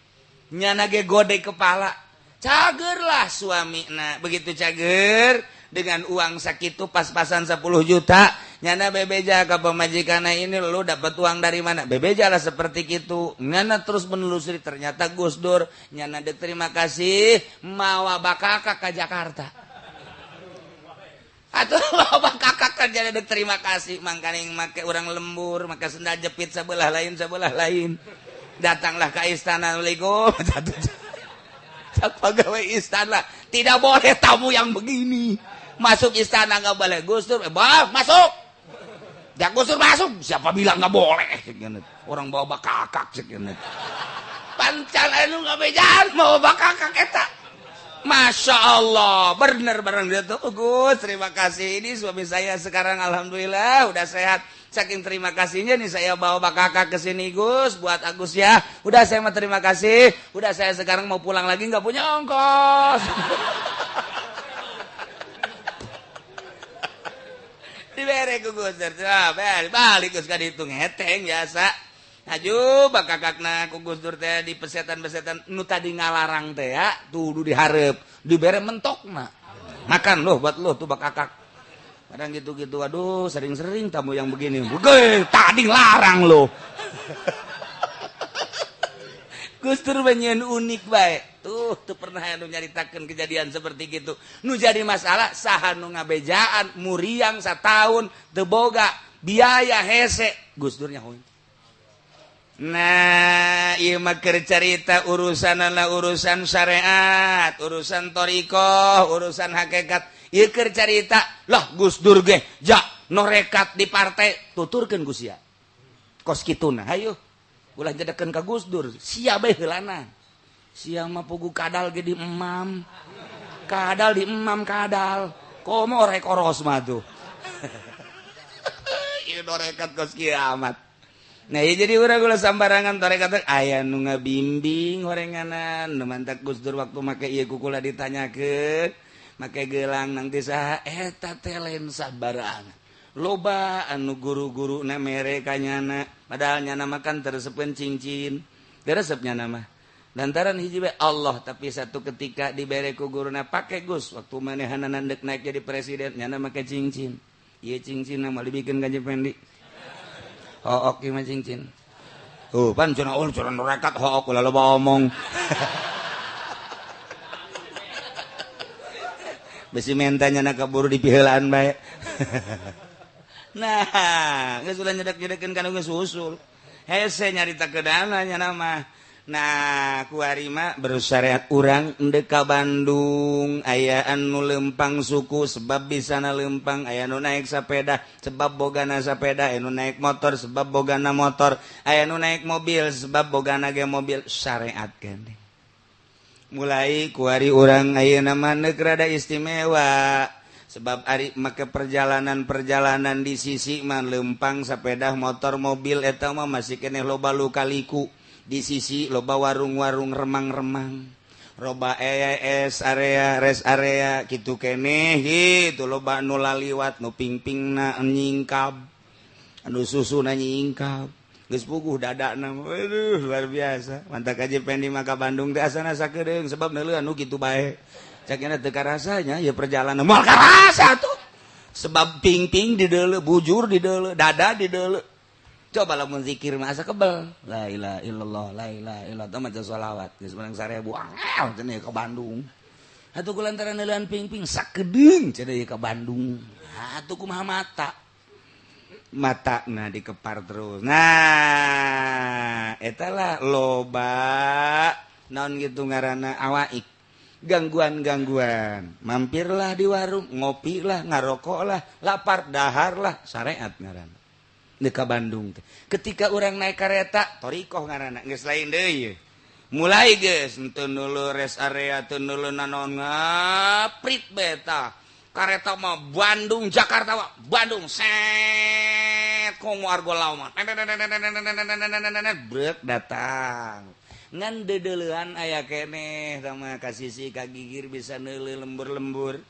Nyana ge gode kepala. Cager lah suamina, begitu cager. Dengan uang sakitu pas-pasan 10 juta nyana bebeja ke pemajikanna ini lu dapat uang dari mana? Bebeja lah seperti itu. Nyana terus menelusuri ternyata Gus Dur nyana dek terima kasih mawa bakaka ke Jakarta. Atuh mawa bakaka kan jadi dek terima kasih mangkaning make urang lembur, make sendal jepit sebelah lain. Datanglah ke istana Assalamualaikum. Pegawai istana tidak boleh tamu yang begini. Masuk istana nggak boleh. Gus Dur, masuk. Ya Gus Dur masuk. Siapa bilang nggak boleh? Orang bawa bakakak. Pancal anu nggak bejaan bawa bakakak eta. Masya Allah, bener gitu. Gus, terima kasih. Ini suami saya sekarang alhamdulillah udah sehat. Saking terima kasihnya nih saya bawa bakakak ke sini Gus, buat Agus ya. Udah saya mau terima kasih. Udah saya sekarang mau pulang lagi nggak punya ongkos. Dibere ku Gus Dur, balik Gus ka dihitung heteng biasa. Aju bakakakna ku Gus Dur teh di pesetan-pesetan nu tadi ngalarang teh ya, tuh dihareup, dibere mentokna. Makan loh buat lo tuh bakakak. Kadang gitu-gitu, aduh sering-sering tamu yang begini. Bukan, tadi larang loh. Gus Dur banyak unik baik. Tuh pernah anu nyaritakeun kejadian seperti gitu. Nu jadi masalah saha nu ngabejaan muriang 1 tahun teu boga biaya hese Gus Dur nyahoeun. Nah, ieu mah keur carita urusanna urusan syariat, urusan thariqah, urusan hakikat. Ieu keur carita lah Gus Dur ge ja norekat di partai tuturkeun Gus ya. Kos kituna hayu ulah jedekeun ka Gus Dur sia bae heulana. Sia mah pugu kadal ge di emam. Kadal di emam kadal. Komo rek oros mah tuh. Ieu norekat kos kiamat. Nah, ya jadi urang ulah sambarangan torekat aya nu ngabimbing horenganan. Nu mantak Gus Dur waktu make ieu kukula ditanyakeun, make gelang nang teh saha eta teh lensa barangan. Loba anu guru-guru na mere kanyana, padahal nyana makan teresepkeun cincin. Teresep nyana mah. Lantaran hiji bae Allah, tapi satu ketika dibere ku guruna pake Gus waktu manehanna nandek naik jadi presiden nyana make cincin. Ieu cincin mah dibikeun Kanjeng Pendi. Hook ieu mah cincin. Tuh pan cenah cenah rekat hook ulah loba omong. besi mentanya nak kaburu di pihelaan bae. Nah, geus ulah nyedak-nyedakeun kana geus usul. Hese nyarita kedananya nama. Nah, kuari mah bersyariat urang endeu ka Bandung, aya anu lempang suku sebab bisana lempang, aya nu naik sepeda sebab bogana sepeda, aya nu naik motor sebab bogana motor, aya nu naik mobil sebab bogana ge mobil, syariat keneh. Mulai kuari urang ayeuna mah neuk rada istimewa. Sebab ari make perjalanan-perjalanan di sisi mah lempang sepeda motor mobil eta mah masih keneh loba luka-liku. Di sisi loba warung-warung remang-remang, loba rest area kitu keneh gitu, loba anu laliwat nu ping-pingna nyingkap, anu susuna nyingkap, geus puguh dadana, waduh luar biasa. Mantak aja pengen di maka Bandung teh asana sakedeung sebab neuleuh anu kitu bae. Cakna teu karasanya ya perjalanan moal karasa tuh. Sebab ping-ping di deuleu, bujur di deuleu, dada di deuleu. Coba lamun zikir mah asa kebel. La ilaha illallah, la ilaha illallah, maca shalawat. Geus menang 1000 angel cenah ka Bandung. Atuh kulantaran neulean ping-ping sakedeung cenah ka Bandung. Atuh kumaha mata. Matana dikepar terus. Nah, eta lah loba naon kitu ngaranna awaik. Gangguan-gangguan. Mampirlah di warung, ngopi lah, ngarokok lah, lapar dahar lah, syariat ngaranna. Ka Bandung teh. Ketika orang naik kereta, torikoh ngaranna, geus lain deui. Mulai geus teu neuleuh rest area, teu neuleuh naon ngaprit beta. Kareta mah Bandung Jakarta mah Bandung set komo argo lawan. Breuk datang. Ngan dedeleuhan aya keneh sama kasisi ka gigir bisa neuleuh lembur-lembur.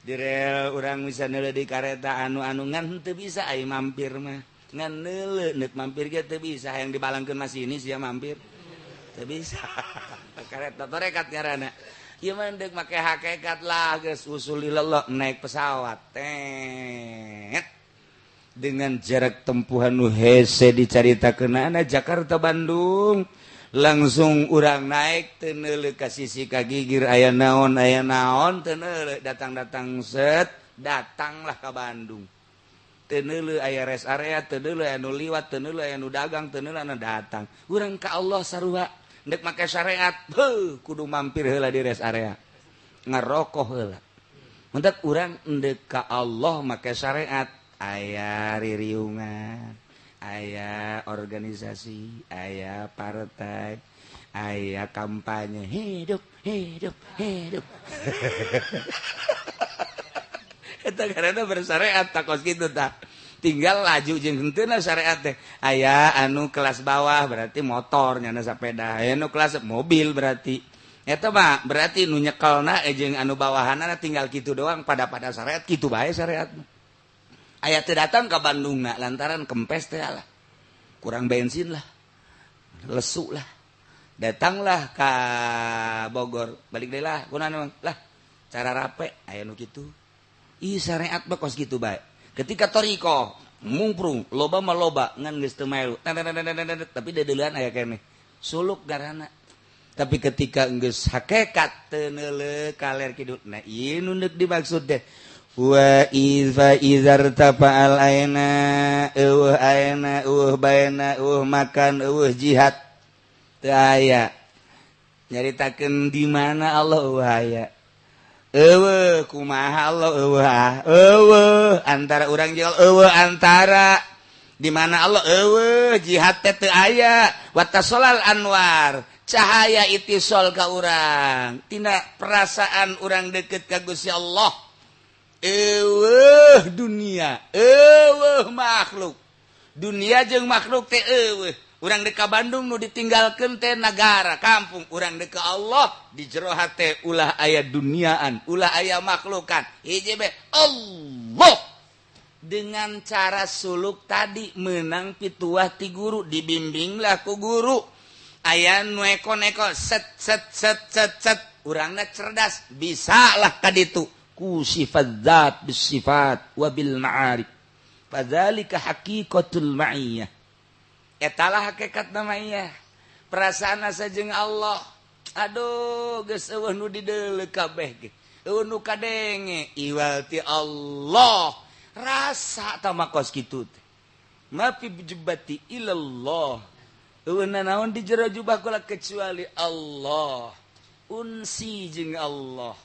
Di rel urang bisa neuleuh di kareta anu-anu ngan teu bisa ai mampir mah. Ngan neuleuh neuk mampir ge teu bisa hayang dibalangkeun masinis sia mampir teu bisa. Kareta torekat ngaranna ieu mah deuk make hakikat lah geus usul ilallah naik pesawat tet dengan jarak tempuh anu hese dicaritakeunana Jakarta Bandung langsung urang naik teu neuleuh ka sisi ka gigir aya naon teu neuleuh datang-datang set datanglah ka Bandung. Teu neuleuh aya rest area, teu neuleuh anu liwat, teu neuleuh anu dagang, teu neuleuh anu datang. Urang ka Allah sarua, ndek make syariat, kudu mampir heula di rest area. Ngarokok heula. Mentek urang ndek ka Allah make syariat, aya ririungan, aya organisasi, aya partai, aya kampanye hidup. Eta karena bersyariat takos kitu tah. Tinggal laju jeung henteuna syariat teh. Aya anu kelas bawah berarti motor nyana sepeda, aya anu kelas mobil berarti. Eta mah berarti nu nyekelna jeung anu bawahanna tinggal kitu doang pada syariat kitu bae syariat. Aya teu datang ka Bandungna lantaran kempes teh lah. Kurang bensin lah. Lesu lah. Datanglah ka Bogor, balik deui lah kunaon lah. Cara rape aya nu kitu. Ih syariat mah kos gitu bae. Ketika toriko mungprung loba mah loba ngan geus teu melu. Tapi dedeleuhan aya keneh. Suluk garana. Tapi ketika geus hakikat teu neuleuh kaler kidul. Nah, ieu nu deuk dimaksud teh. Wa iza izartafa'al aina baina makan jihad. Teu aya. Nyaritakeun di mana Allah aya. Kumaha Allah antara urang jeung antara di mana Allah jihad teh teu aya watasolal anwar cahaya itisol ka urang tina perasaan urang deukeut ka Gusti Allah dunia makhluk dunia jeung makhluk teh urang dek ka Bandung nu ditinggalkeun teh nagara, kampung. Urang dek ka Allah di jero hate ulah aya duniaan, ulah aya makhlukan. Hiji be Allah. Dengan cara suluk tadi menang pituah ti guru, dibimbinglah ku guru. Aya nu eko-neko set. Urangna cerdas, bisalah ka ditu. Ku sifat zat bis sifat wa bil ma'arif. Fadzalika haqiqatul ma'iyah. Etalah hakikat namanya perasaan asa jeung Allah. Aduh geus eueuh nu dideuleu kabeh ge. nu kadenge iwal ti Allah rasa tamakos kitu teh mafi bijubati ilallah naon di jero jubah kula kecuali Allah unsi jeung Allah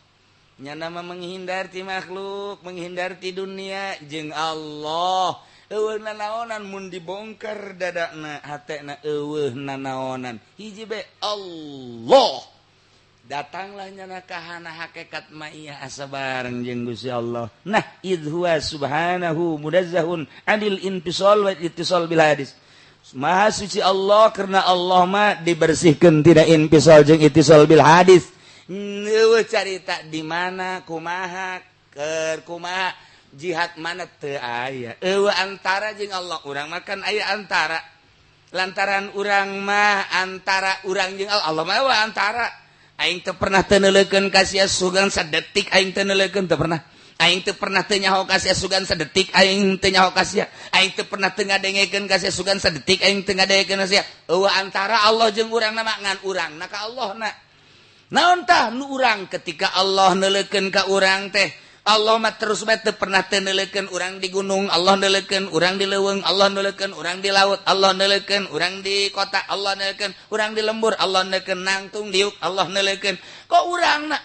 nya nama menghindar ti makhluk menghindar ti dunia jeung Allah eueuh nanaonan mun dibongkar dadana hatena eueuh nanaonan hiji be Allah datanglah nyana kahana hakikat ma'iyah asa bareng jeung Gusti Allah nah idhuwa subhanahu munazzahun anil infisal wa ittisal bil hadis maha suci Allah karena Allah mah dibersihkeun tina infisal jeung ittisal bil hadis eueuh carita di mana kumaha keur kumaha jihad mana teu aya eueuh antara jeung Allah urang mah kan aya antara lantaran urang mah antara urang jeung Allah mah eueuh antara aing teu pernah teu neuleukeun ka sia sugan sadetik aing teu neuleukeun teu pernah aing teu pernah teu nyaho ka sia sugan sadetik aing teu nyaho ka sia aing teu pernah teu ngadengekeun ka sia sugan sadetik aing teu ngadengekeun ka sia eueuh antara Allah jeung urang na mah ngan urangna ka Allah na naon tah nu urang ketika Allah neuleukeun ka urang teh Allah mah terus bae teu pernah teu neuleukeun urang di gunung Allah neuleukeun urang di leuweung Allah neuleukeun urang di laut Allah neuleukeun urang di kota Allah neuleukeun urang di lembur Allah neuleukeun nangtung diuk Allah neuleukeun kok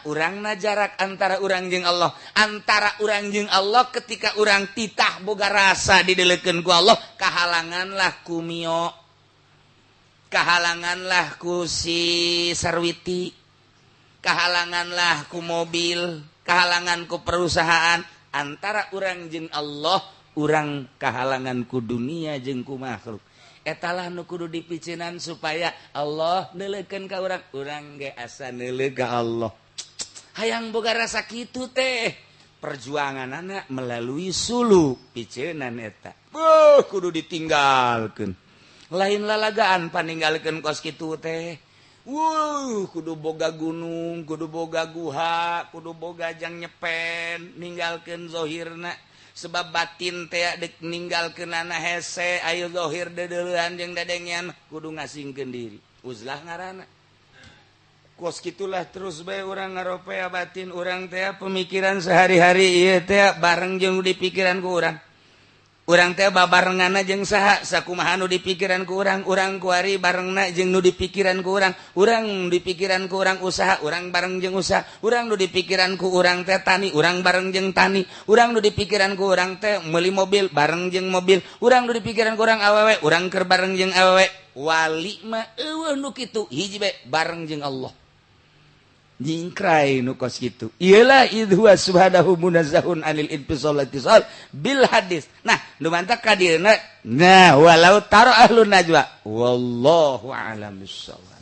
urangna jarak antara urang jeung Allah antara urang jeung Allah ketika urang titah boga rasa dideleukeun ku Allah kahalanganlah ku mio kahalanganlah ku si sarwiti kahalanganlah ku mobil kahalangan ku perusahaan antara urang jeung Allah urang kahalangan ku dunia jeung ku makhluk etalah nu kudu dipicinan supaya Allah neuleukeun ka urang ge asa neuleuh ka Allah hayang boga rasa kitu teh perjuanganana melalui sulu picinan eta kudu ditinggalkeun lain lalagaan paninggalkeun kos kitu teh kudu boga gunung, kudu boga guha, kudu boga jang nyepen, ninggalkeun zohirna. Sebab batin teh dek ninggalkeunana hese, ayo zohir dedeleuhan jeung dadengyan, kudu ngasingkeun diri. Uzlah ngaranna. Kos kitulah terus bae urang ngaropea batin urang teh pemikiran sehari-hari ieu teh bareng jeung di pikiran ku urang. Urang teh babarenganna jeung saha sakumaha nu dipikiran ku urang kuari barengna jeung nu dipikiran ku urang dipikiran ku urang usaha urang bareng jeung usaha urang nu dipikiran ku urang teh tani urang bareng jeung tani urang nu dipikiran ku urang teh meuli mobil bareng jeung mobil urang nu dipikiran ku urang awewe urang keur bareng jeung awewe wali mah eueuh nu kitu hiji bae bareng jeung Allah nyingkrai nu kos kitu iyalah idhuwa subhanahu munazzahun anil infisal ittisal bil hadis nah nu mantap ka dieu nah walau taro ahlun najwa wallahu a'lam bissawab